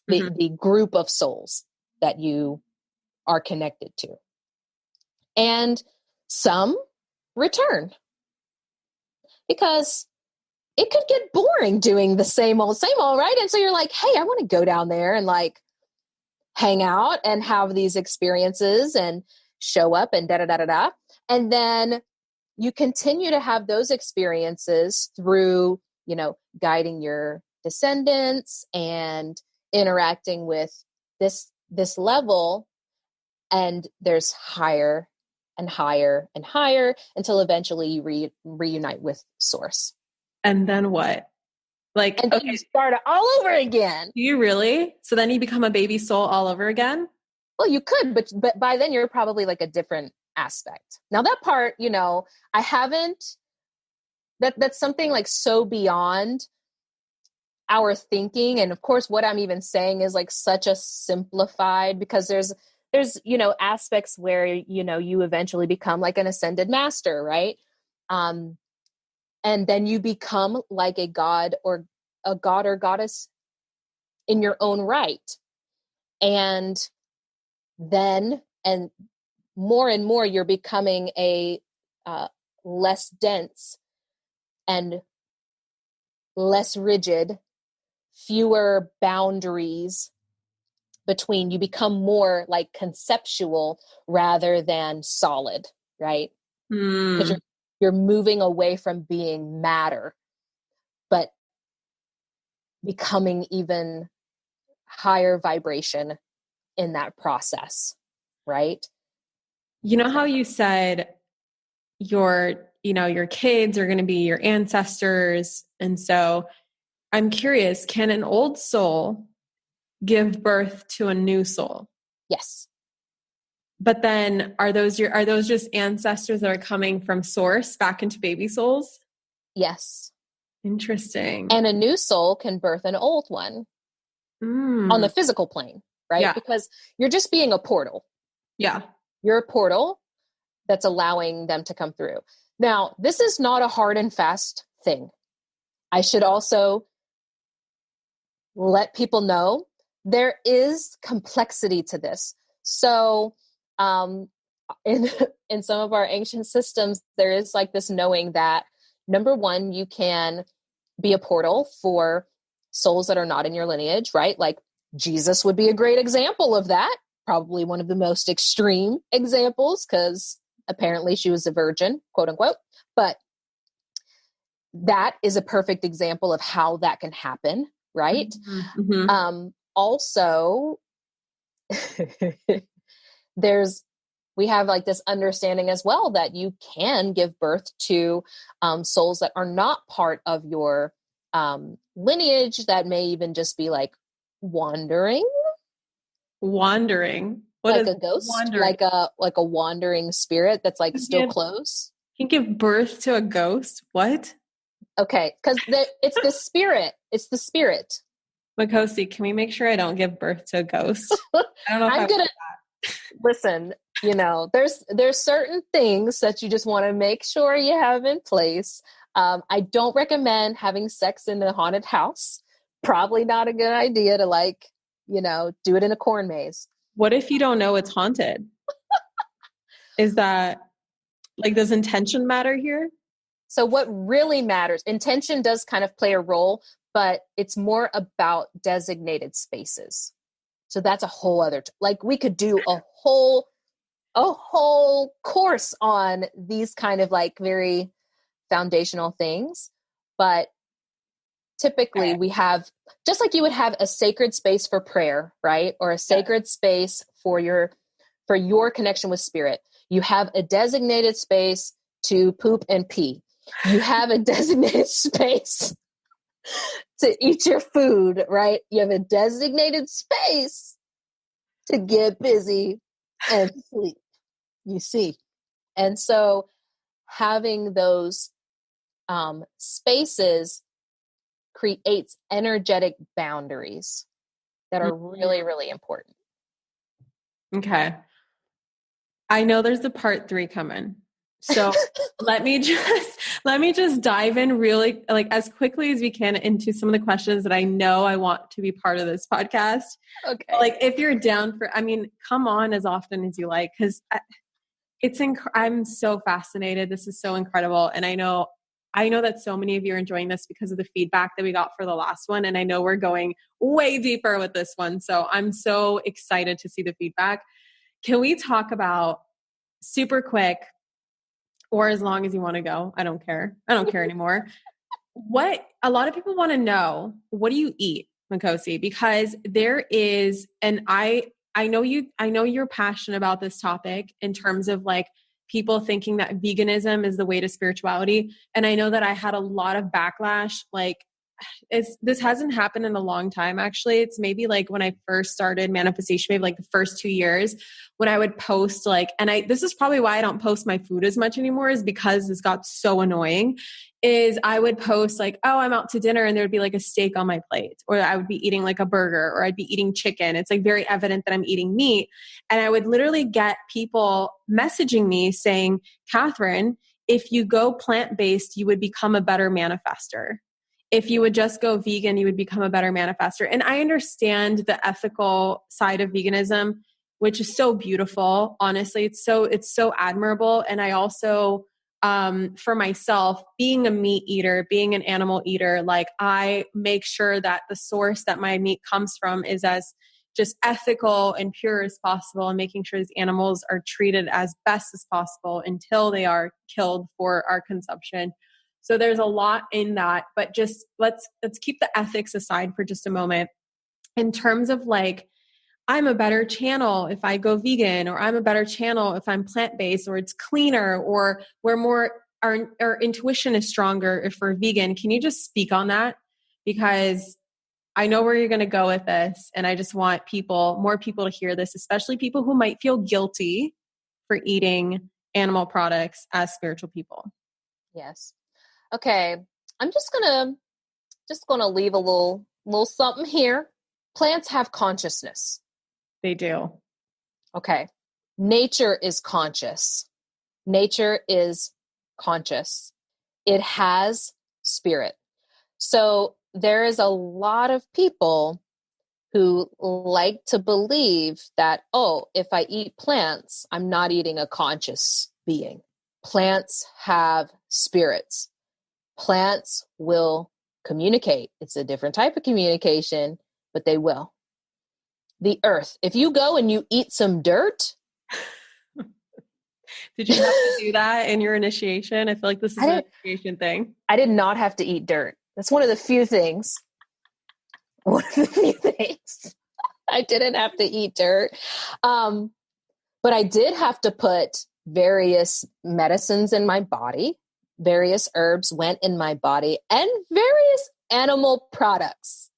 Okay. The group of souls that you are connected to. And some return because it could get boring doing the same old, right? And so you're like, hey, I want to go down there and like hang out and have these experiences and show up and da-da-da-da-da. And then you continue to have those experiences through, guiding your descendants and interacting with this level. And there's higher and higher and higher until eventually you reunite with source. And then what? Like, and then you start all over again. Do you really? So then you become a baby soul all over again? Well, you could, but by then you're probably like a different aspect. Now that part, I haven't, that's something like so beyond our thinking. And of course, what I'm even saying is like such a simplified, because there's, aspects where, you eventually become like an ascended master, right? And then you become like a god or goddess in your own right. And then, and more, you're becoming a less dense and less rigid, fewer boundaries between, you become more like conceptual rather than solid, right? Because you're moving away from being matter, but becoming even higher vibration in that process, right? You know how you said your kids are going to be your ancestors. And so I'm curious, can an old soul give birth to a new soul? Yes. But then are those just ancestors that are coming from source back into baby souls? Yes. Interesting. And a new soul can birth an old one on the physical plane, right? Yeah. Because you're just being a portal. Yeah. You're a portal that's allowing them to come through. Now, this is not a hard and fast thing. I should also let people know there is complexity to this. So, in in some of our ancient systems, there is like this knowing that, number one, you can be a portal for souls that are not in your lineage, right? Like Jesus would be a great example of that. Probably one of the most extreme examples, because apparently she was a virgin, quote unquote. But that is a perfect example of how that can happen, right? Mm-hmm. Also, we have like this understanding as well that you can give birth to souls that are not part of your lineage, that may even just be like wandering. What Like is a ghost, wandering? like a wandering spirit that's like still close. Can give birth to a ghost? What? Okay, because it's the spirit. It's the spirit. Makhosi, can we make sure I don't give birth to a ghost? I don't know if I'm gonna listen. You know, there's certain things that you just want to make sure you have in place. I don't recommend having sex in a haunted house. Probably not a good idea to like, do it in a corn maze. What if you don't know it's haunted? Is that like, does intention matter here? So what really matters, intention does kind of play a role, but it's more about designated spaces. So that's a whole other, like we could do a whole course on these kind of like very foundational things. But typically we have, just like you would have a sacred space for prayer, right? Or a sacred space for your connection with spirit. You have a designated space to poop and pee. You have a designated space to eat your food, right? You have a designated space to get busy and sleep, you see. And so having those spaces creates energetic boundaries that are really, really important. Okay. I know there's a part 3 coming. So let me just dive in really like as quickly as we can into some of the questions that I know I want to be part of this podcast. Okay. Like if you're down for, I mean, come on as often as you like, because I'm so fascinated. This is so incredible. And I know that so many of you are enjoying this because of the feedback that we got for the last one. And I know we're going way deeper with this one. So I'm so excited to see the feedback. Can we talk about super quick, or as long as you want to go? I don't care. I don't care anymore. What a lot of people want to know, what do you eat, Makhosi? Because there is, and I know you're passionate about this topic in terms of like people thinking that veganism is the way to spirituality. And I know that I had a lot of backlash, like this hasn't happened in a long time. Actually, it's maybe like when I first started manifestation, maybe like the first 2 years when I would post like, and this is probably why I don't post my food as much anymore, is because this got so annoying. Is I would post like, oh, I'm out to dinner, and there'd be like a steak on my plate, or I would be eating like a burger, or I'd be eating chicken. It's like very evident that I'm eating meat. And I would literally get people messaging me saying, Catherine, if you go plant-based, you would become a better manifester. If you would just go vegan, you would become a better manifester. And I understand the ethical side of veganism, which is so beautiful. Honestly, it's so admirable. And I also, for myself, being a meat eater, being an animal eater, like I make sure that the source that my meat comes from is as just ethical and pure as possible, and making sure these animals are treated as best as possible until they are killed for our consumption. So there's a lot in that, but just let's keep the ethics aside for just a moment. In terms of like, I'm a better channel if I go vegan, or I'm a better channel if I'm plant-based, or it's cleaner, or we're more, our intuition is stronger if we're vegan. Can you just speak on that? Because I know where you're going to go with this, and I just want more people to hear this, especially people who might feel guilty for eating animal products as spiritual people. Yes. Okay, I'm just gonna leave a little something here. Plants have consciousness. They do. Okay. Nature is conscious. Nature is conscious. It has spirit. So there is a lot of people who like to believe that, oh, if I eat plants, I'm not eating a conscious being. Plants have spirits. Plants will communicate. It's a different type of communication, but they will. The earth, if you go and you eat some dirt. Did you have to do that in your initiation? I feel like this is an initiation thing. I did not have to eat dirt. That's one of the few things. I didn't have to eat dirt. But I did have to put various medicines in my body. Various herbs went in my body, and various animal products.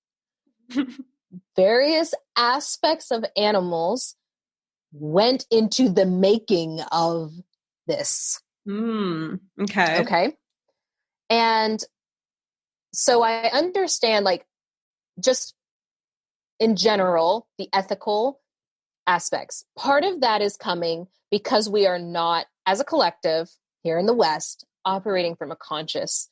Various aspects of animals went into the making of this. Okay. Okay. And so I understand, like, just in general, the ethical aspects. Part of that is coming because we are not, as a collective here in the West, operating from a conscious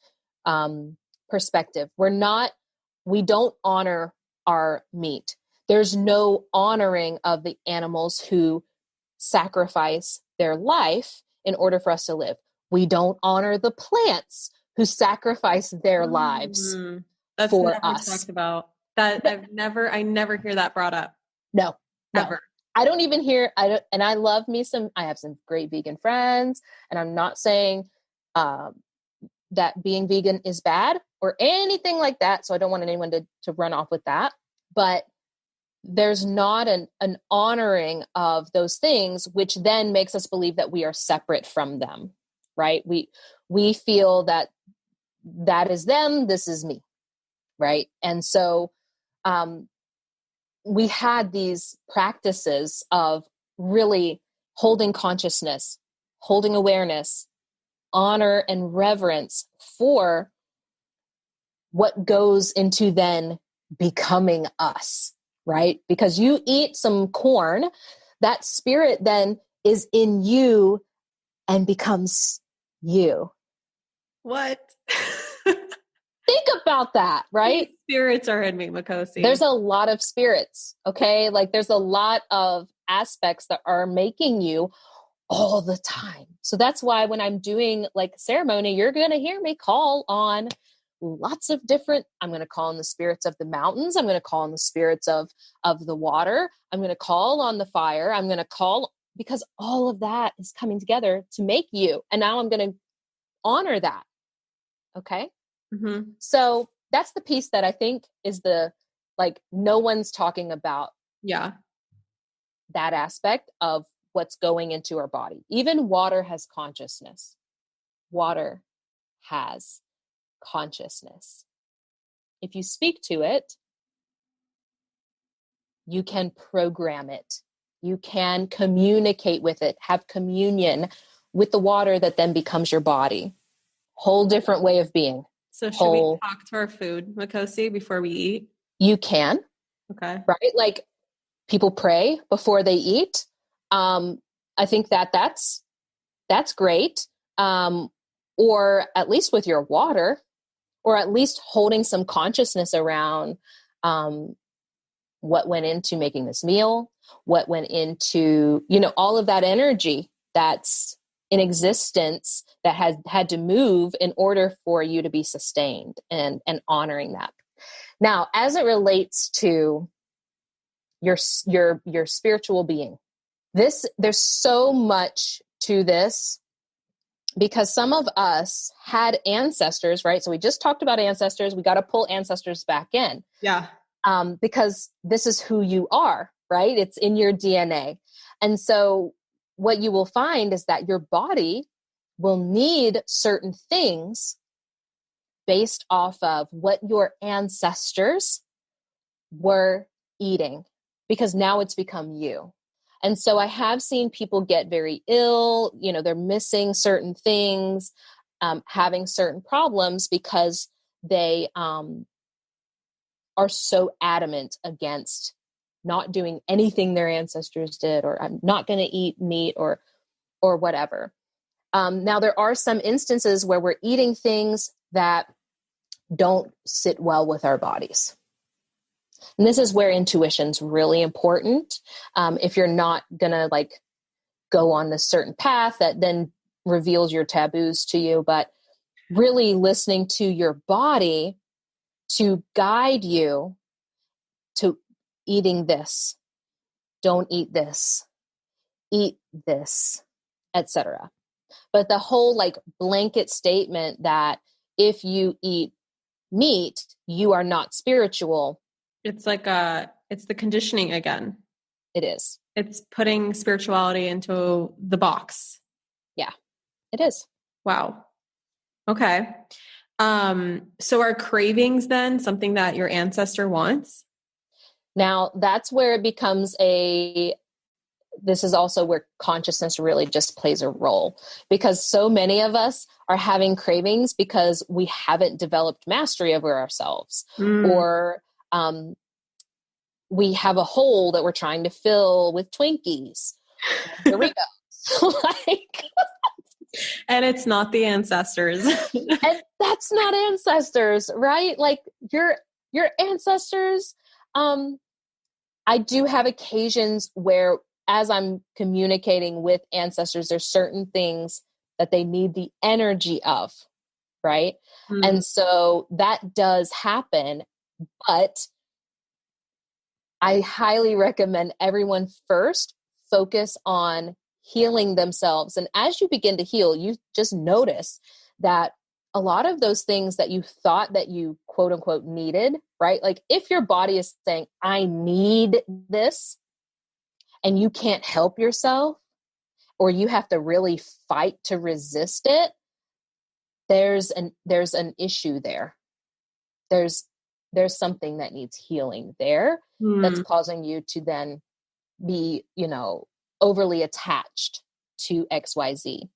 perspective. We don't honor our meat. There's no honoring of the animals who sacrifice their life in order for us to live. We don't honor the plants who sacrifice their lives That's for never us. talked about. That I never hear that brought up. No. Ever. I don't even hear, and I love me I have some great vegan friends, and I'm not saying that being vegan is bad or anything like that. So I don't want anyone to run off with that, but there's not an honoring of those things, which then makes us believe that we are separate from them, right? We feel that is them, this is me, right? And so we had these practices of really holding consciousness, holding awareness, honor and reverence for what goes into then becoming us, right? Because you eat some corn, that spirit then is in you and becomes you. What? Think about that, right? Spirits are in me, Makhosi. There's a lot of spirits, okay? Like there's a lot of aspects that are making you all the time. So that's why when I'm doing like a ceremony, you're going to hear me call on lots of different, I'm going to call on the spirits of the mountains. I'm going to call on the spirits of the water. I'm going to call on the fire. I'm going to call, because all of that is coming together to make you. And now I'm going to honor that. Okay. Mm-hmm. So that's the piece that I think is no one's talking about. Yeah. That aspect of what's going into our body. Even water has consciousness. Water has consciousness. If you speak to it, you can program it. You can communicate with it, have communion with the water that then becomes your body. Whole different way of being. So should we talk to our food, Makhosi, before we eat? You can. Okay. Right? Like people pray before they eat. I think that's great. Or at least with your water, or at least holding some consciousness around what went into making this meal, what went into, all of that energy that's in existence that has had to move in order for you to be sustained, and honoring that. Now, as it relates to your spiritual being, there's so much to this, because some of us had ancestors, right? So we just talked about ancestors. We got to pull ancestors back in. Yeah. Because this is who you are, right? It's in your DNA. And so what you will find is that your body will need certain things based off of what your ancestors were eating, because now it's become you. And so I have seen people get very ill, they're missing certain things, having certain problems because they are so adamant against not doing anything their ancestors did, or I'm not going to eat meat or whatever. Now there are some instances where we're eating things that don't sit well with our bodies. And this is where intuition's really important. If you're not going to like go on this certain path that then reveals your taboos to you, but really listening to your body to guide you to eating this, don't eat this, eat this, etc. But the whole like blanket statement that if you eat meat, you are not spiritual. It's like it's the conditioning again. It is. It's putting spirituality into the box. Yeah, it is. Wow. Okay. So are cravings then something that your ancestor wants? Now that's where it becomes this is also where consciousness really just plays a role, because so many of us are having cravings because we haven't developed mastery over ourselves, or we have a hole that we're trying to fill with Twinkies. Here we go. Like, and it's not the ancestors. And that's not ancestors, right? Like your ancestors. I do have occasions where, as I'm communicating with ancestors, there's certain things that they need the energy of, right? And so that does happen, but I highly recommend everyone first focus on healing themselves. And as you begin to heal, you just notice that a lot of those things that you thought that you quote unquote needed, right? Like if your body is saying, I need this, and you can't help yourself, or you have to really fight to resist it, there's an issue there. There's something that needs healing there that's causing you to then be, overly attached to XYZ.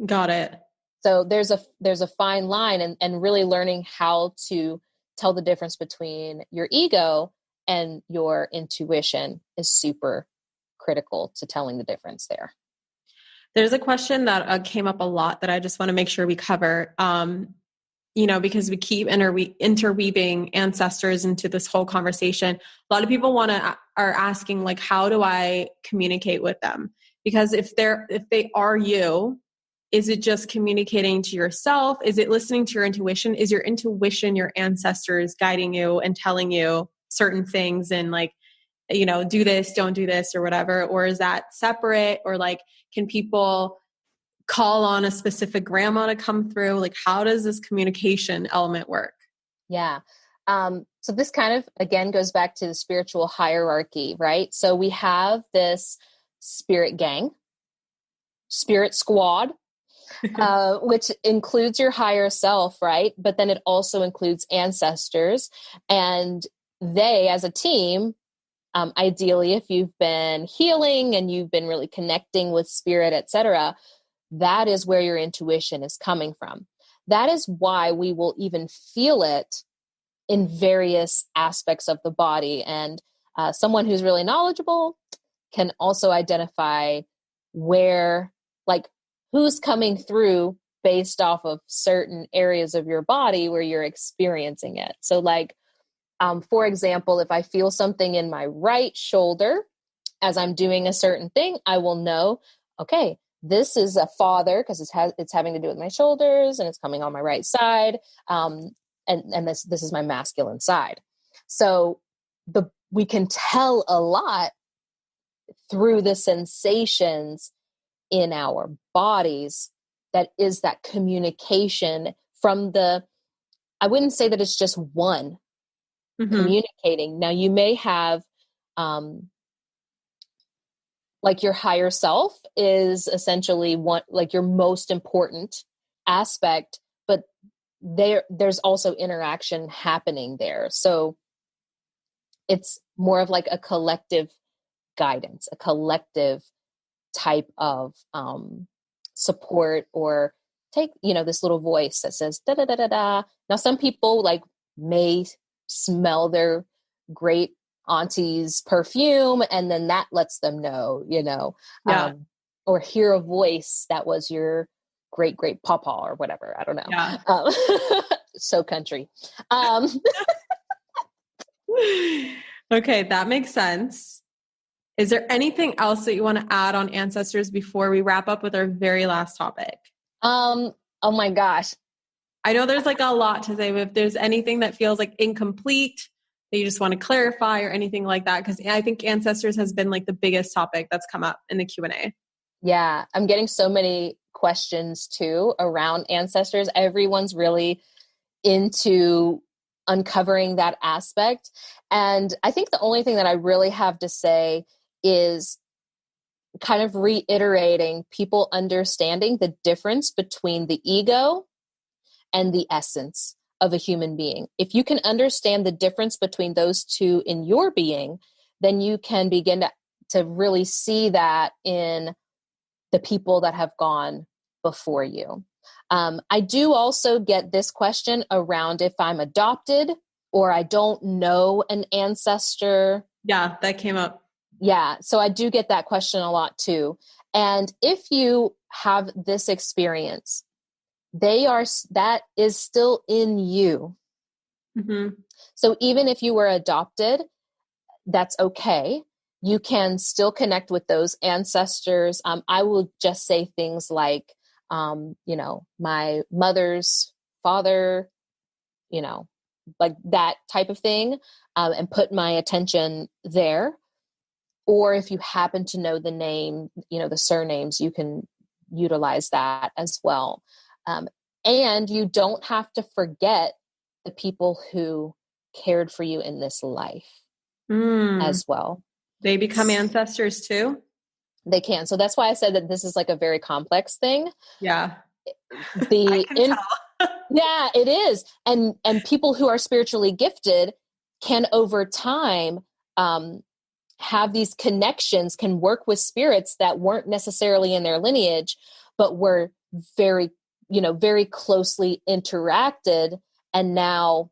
Got it. So there's a fine line, and really learning how to tell the difference between your ego and your intuition is super critical to telling the difference there. There's a question that came up a lot that I just want to make sure we cover, because we keep interweaving ancestors into this whole conversation. A lot of people are asking, like, how do I communicate with them? Because if they are you, is it just communicating to yourself? Is it listening to your intuition? Is your intuition your ancestors guiding you and telling you certain things and like, do this, don't do this or whatever? Or is that separate? Or like, can people call on a specific grandma to come through? Like, how does this communication element work? Yeah. So this kind of, again, goes back to the spiritual hierarchy, right? So we have this spirit gang, spirit squad, which includes your higher self, right? But then it also includes ancestors, and they, as a team, ideally, if you've been healing and you've been really connecting with spirit, etc., that is where your intuition is coming from. That is why we will even feel it in various aspects of the body. And someone who's really knowledgeable can also identify where, like, who's coming through based off of certain areas of your body where you're experiencing it. So like, for example, if I feel something in my right shoulder as I'm doing a certain thing, I will know, okay, this is a father because it's having to do with my shoulders and it's coming on my right side. And this is my masculine side. So we can tell a lot through the sensations in our bodies. That is that communication from I wouldn't say that it's just one communicating. Now you may have, like your higher self is essentially one, like your most important aspect, but there's also interaction happening there. So it's more of like a collective guidance, a collective type of support, or take, this little voice that says da da da da da. Now some people like may smell their great auntie's perfume, and then that lets them know, or hear a voice that was your great papa or whatever. I don't know. Yeah. so country. Um, Okay, that makes sense. Is there anything else that you want to add on ancestors before we wrap up with our very last topic? oh my gosh. I know there's like a lot to say, but if there's anything that feels like incomplete that you just want to clarify or anything like that, because I think ancestors has been like the biggest topic that's come up in the Q&A. Yeah, I'm getting so many questions too around ancestors. Everyone's really into uncovering that aspect. And I think the only thing that I really have to say is kind of reiterating people understanding the difference between the ego and the essence of a human being. If you can understand the difference between those two in your being, then you can begin to really see that in the people that have gone before you. I do also get this question around if I'm adopted or I don't know an ancestor. Yeah, that came up. Yeah, so I do get that question a lot too. And if you have this experience, that is still in you. Mm-hmm. So even if you were adopted, that's okay. You can still connect with those ancestors. I will just say things like, my mother's father, like that type of thing, and put my attention there. Or if you happen to know the name, the surnames, you can utilize that as well. And you don't have to forget the people who cared for you in this life as well. They become ancestors too? They can. So that's why I said that this is like a very complex thing. Yeah. I can tell. Yeah, it is. And people who are spiritually gifted can over time have these connections, can work with spirits that weren't necessarily in their lineage, but were very, very closely interacted and now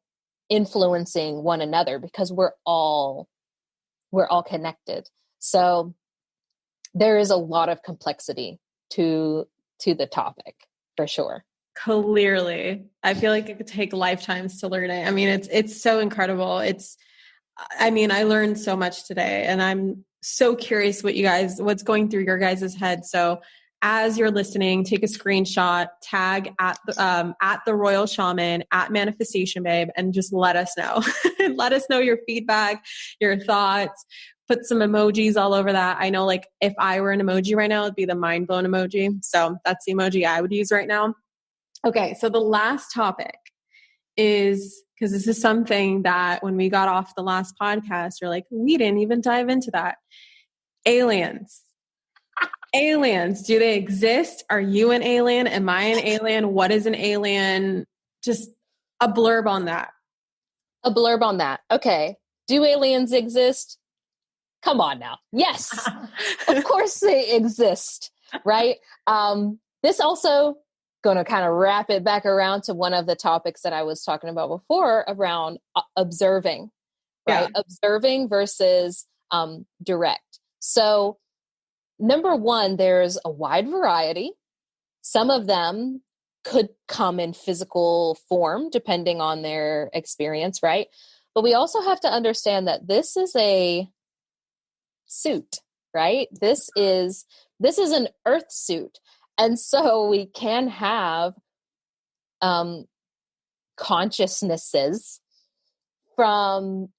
influencing one another because we're all connected. So there is a lot of complexity to the topic for sure. Clearly. I feel like it could take lifetimes to learn it. I mean, it's so incredible. I learned so much today and I'm so curious what's going through your guys' head. So as you're listening, take a screenshot, tag at the Royal Shaman, at Manifestation Babe, and just let us know. Let us know your feedback, your thoughts. Put some emojis all over that. I know, like, if I were an emoji right now, it'd be the mind blown emoji. So that's the emoji I would use right now. Okay, so the last topic is, because this is something that when we got off the last podcast, you're like, we didn't even dive into that. Aliens. Aliens, do they exist? Are you an alien? Am I an alien? What is an alien? Just a blurb on that. A blurb on that. Okay. Do aliens exist? Come on now. Yes. Of course they exist, right? This also going to kind of wrap it back around to one of the topics that I was talking about before around observing, right? Yeah. Observing versus direct. So number one, there's a wide variety. Some of them could come in physical form depending on their experience, right? But we also have to understand that this is a suit, right? This is an earth suit. And so we can have consciousnesses from,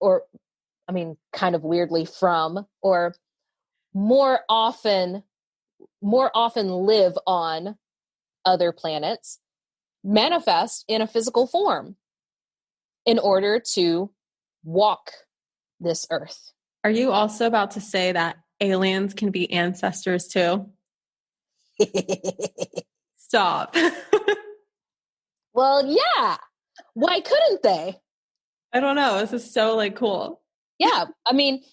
or I mean, kind of weirdly from, or more often live on other planets, manifest in a physical form in order to walk this earth. Are you also about to say that aliens can be ancestors too? Stop. Well, yeah. Why couldn't they? I don't know. This is so cool. Yeah. I mean,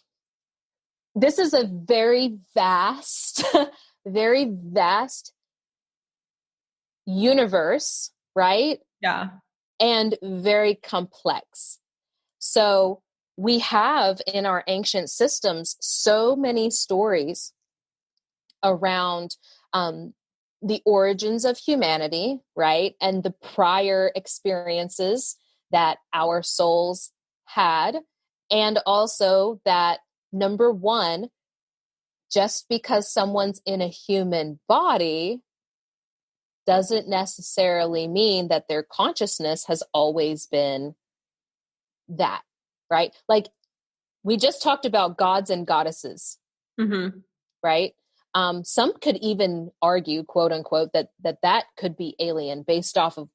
this is a very vast, very vast universe, right? Yeah. And very complex. So we have in our ancient systems so many stories around the origins of humanity, right? And the prior experiences that our souls had. And also that, number one, just because someone's in a human body doesn't necessarily mean that their consciousness has always been that, right? Like, we just talked about gods and goddesses, right? Some could even argue, quote unquote, that could be alien based off of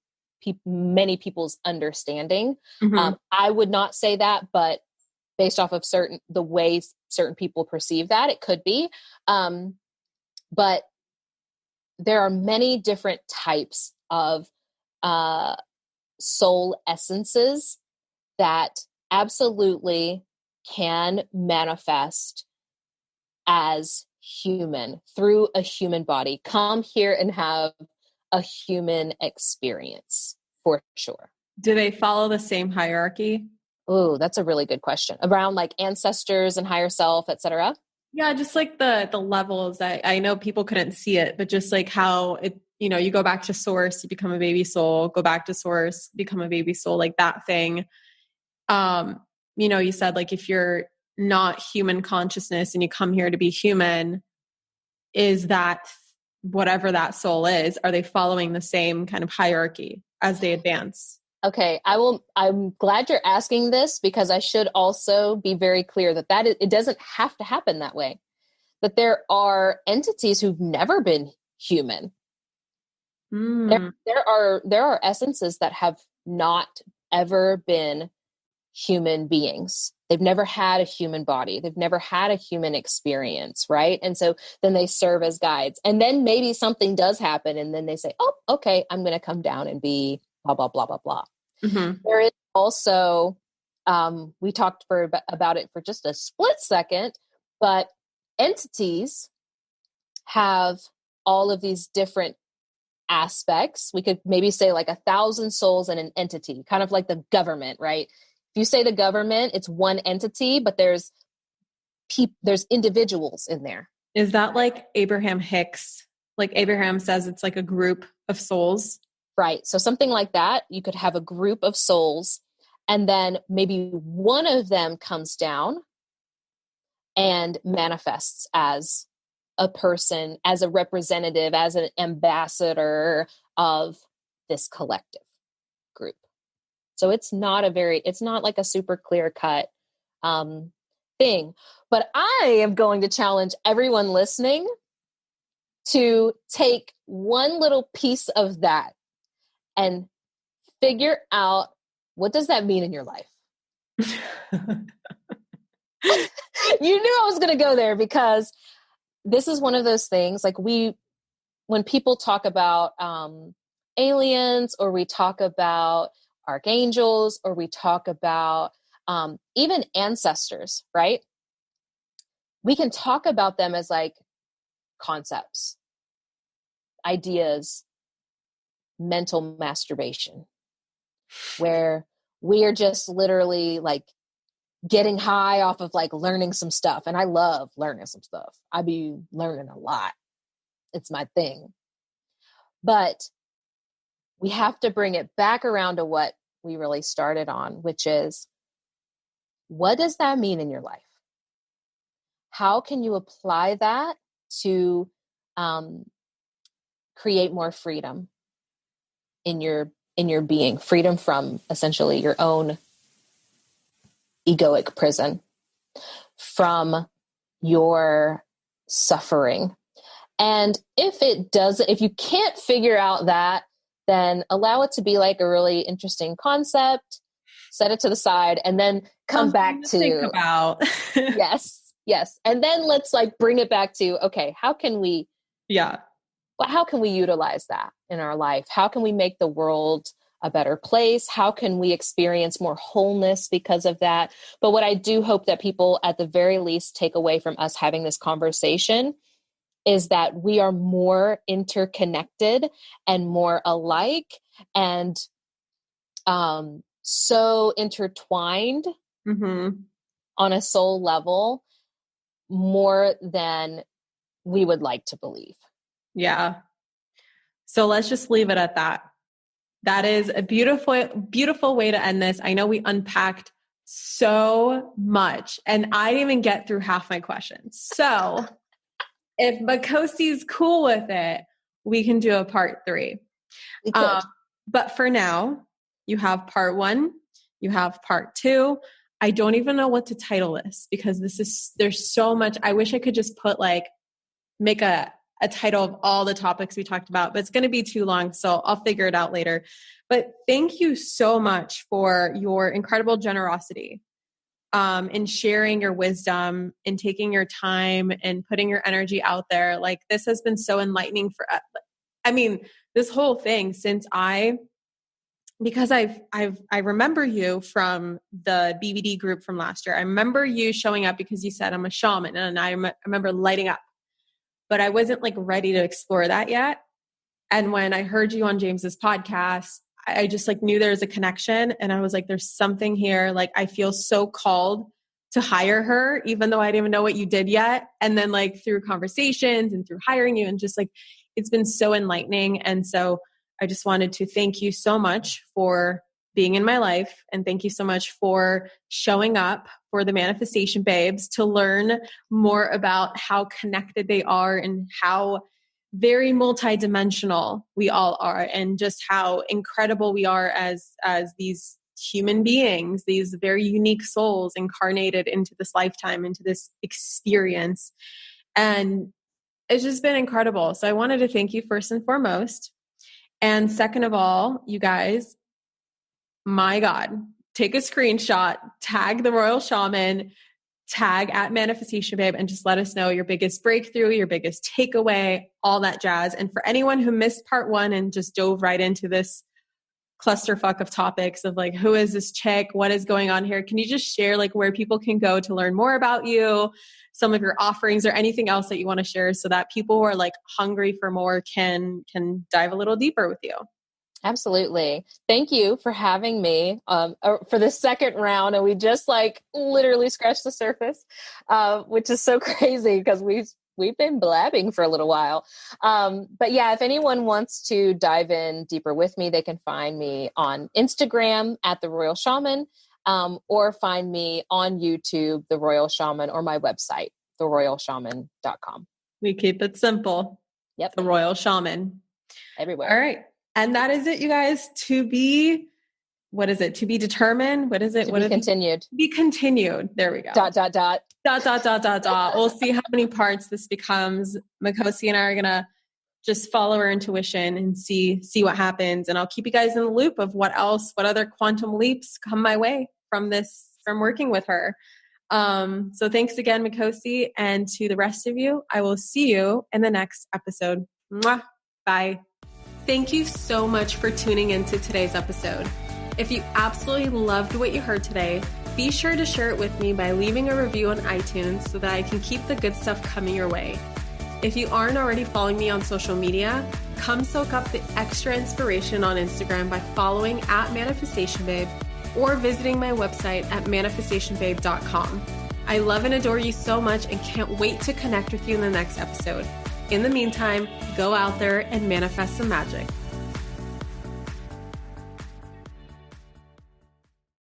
many people's understanding. I would not say that, but based off of the ways certain people perceive that, it could be. But there are many different types of soul essences that absolutely can manifest as human through a human body, come here and have a human experience, for sure. Do they follow the same hierarchy? Oh, that's a really good question. Around like ancestors and higher self, etc. Yeah, just like the levels. I know people couldn't see it, but just like how it, you go back to source, you become a baby soul, go back to source, become a baby soul, like that thing. You said like if you're not human consciousness and you come here to be human, is that whatever that soul is, are they following the same kind of hierarchy as they advance? Okay, I'm glad you're asking this, because I should also be very clear that it doesn't have to happen that way. That there are entities who've never been human. There are essences that have not ever been human beings. They've never had a human body. They've never had a human experience, right? And so then they serve as guides. And then maybe something does happen, and then they say, oh, okay, I'm going to come down and be blah, blah, blah, blah, blah. There is also, we talked about it for just a split second, but entities have all of these different aspects. We could maybe say like 1,000 souls in an entity, kind of like the government, right? If you say the government, it's one entity, but there's individuals in there. Is that like Abraham Hicks? Like Abraham says it's like a group of souls? Right. So something like that, you could have a group of souls, and then maybe one of them comes down and manifests as a person, as a representative, as an ambassador of this collective group. So it's not like a super clear cut thing. But I am going to challenge everyone listening to take one little piece of that and figure out, what does that mean in your life? You knew I was going to go there, because this is one of those things, like when people talk about aliens, or we talk about archangels, or we talk about even ancestors, right? We can talk about them as like concepts, ideas, mental masturbation, where we are just literally like getting high off of like learning some stuff. And I love learning some stuff. I be learning a lot. It's my thing. But we have to bring it back around to what we really started on, which is, what does that mean in your life? How can you apply that to create more freedom in your being? Freedom from essentially your own egoic prison, from your suffering. And if you can't figure out that, then allow it to be like a really interesting concept, set it to the side, and then come back to think about. Yes. And then let's like bring it back to, okay, how can we utilize that in our life? How can we make the world a better place? How can we experience more wholeness because of that? But what I do hope that people at the very least take away from us having this conversation is that we are more interconnected and more alike, and so intertwined on a soul level, more than we would like to believe. Yeah. So let's just leave it at that. That is a beautiful, beautiful way to end this. I know we unpacked so much and I didn't even get through half my questions. So if Makhosi's cool with it, we can do a part 3. We could. But for now, you have part 1, you have part 2. I don't even know what to title this because there's so much. I wish I could just put make a title of all the topics we talked about, but it's going to be too long. So I'll figure it out later. But thank you so much for your incredible generosity in sharing your wisdom and taking your time and putting your energy out there. Like, this has been so enlightening this whole thing because I remember you from the BBD group from last year. I remember you showing up because you said I'm a shaman, and I remember lighting up, but I wasn't ready to explore that yet. And when I heard you on James's podcast, I just knew there was a connection, and I was like, there's something here. I feel so called to hire her, even though I didn't even know what you did yet. And then through conversations and through hiring you, and just it's been so enlightening. And so I just wanted to thank you so much for being in my life. And thank you so much for showing up for the Manifestation Babes to learn more about how connected they are and how very multidimensional we all are, and just how incredible we are as these human beings, these very unique souls incarnated into this lifetime, into this experience. And it's just been incredible. So I wanted to thank you first and foremost. And second of all, you guys, my God, take a screenshot, tag the Royal Shaman, tag at Manifestation Babe, and just let us know your biggest breakthrough, your biggest takeaway, all that jazz. And for anyone who missed part 1 and just dove right into this clusterfuck of topics of who is this chick? What is going on here? Can you just share where people can go to learn more about you, some of your offerings, or anything else that you want to share so that people who are hungry for more can dive a little deeper with you? Absolutely. Thank you for having me for the second round. And we just literally scratched the surface, which is so crazy because we've been blabbing for a little while. But yeah, if anyone wants to dive in deeper with me, they can find me on Instagram at The Royal Shaman, or find me on YouTube, The Royal Shaman, or my website, theroyalshaman.com. We keep it simple. Yep. The Royal Shaman. Everywhere. All right. And that is it, you guys. To be determined? What is it? To be continued. To be continued. There we go. ... We'll see how many parts this becomes. Makhosi and I are going to just follow our intuition and see what happens. And I'll keep you guys in the loop of what other quantum leaps come my way from working with her. So thanks again, Makhosi. And to the rest of you, I will see you in the next episode. Mwah. Bye. Thank you so much for tuning into today's episode. If you absolutely loved what you heard today, be sure to share it with me by leaving a review on iTunes so that I can keep the good stuff coming your way. If you aren't already following me on social media, come soak up the extra inspiration on Instagram by following at Manifestation Babe or visiting my website at manifestationbabe.com. I love and adore you so much and can't wait to connect with you in the next episode. In the meantime, go out there and manifest some magic.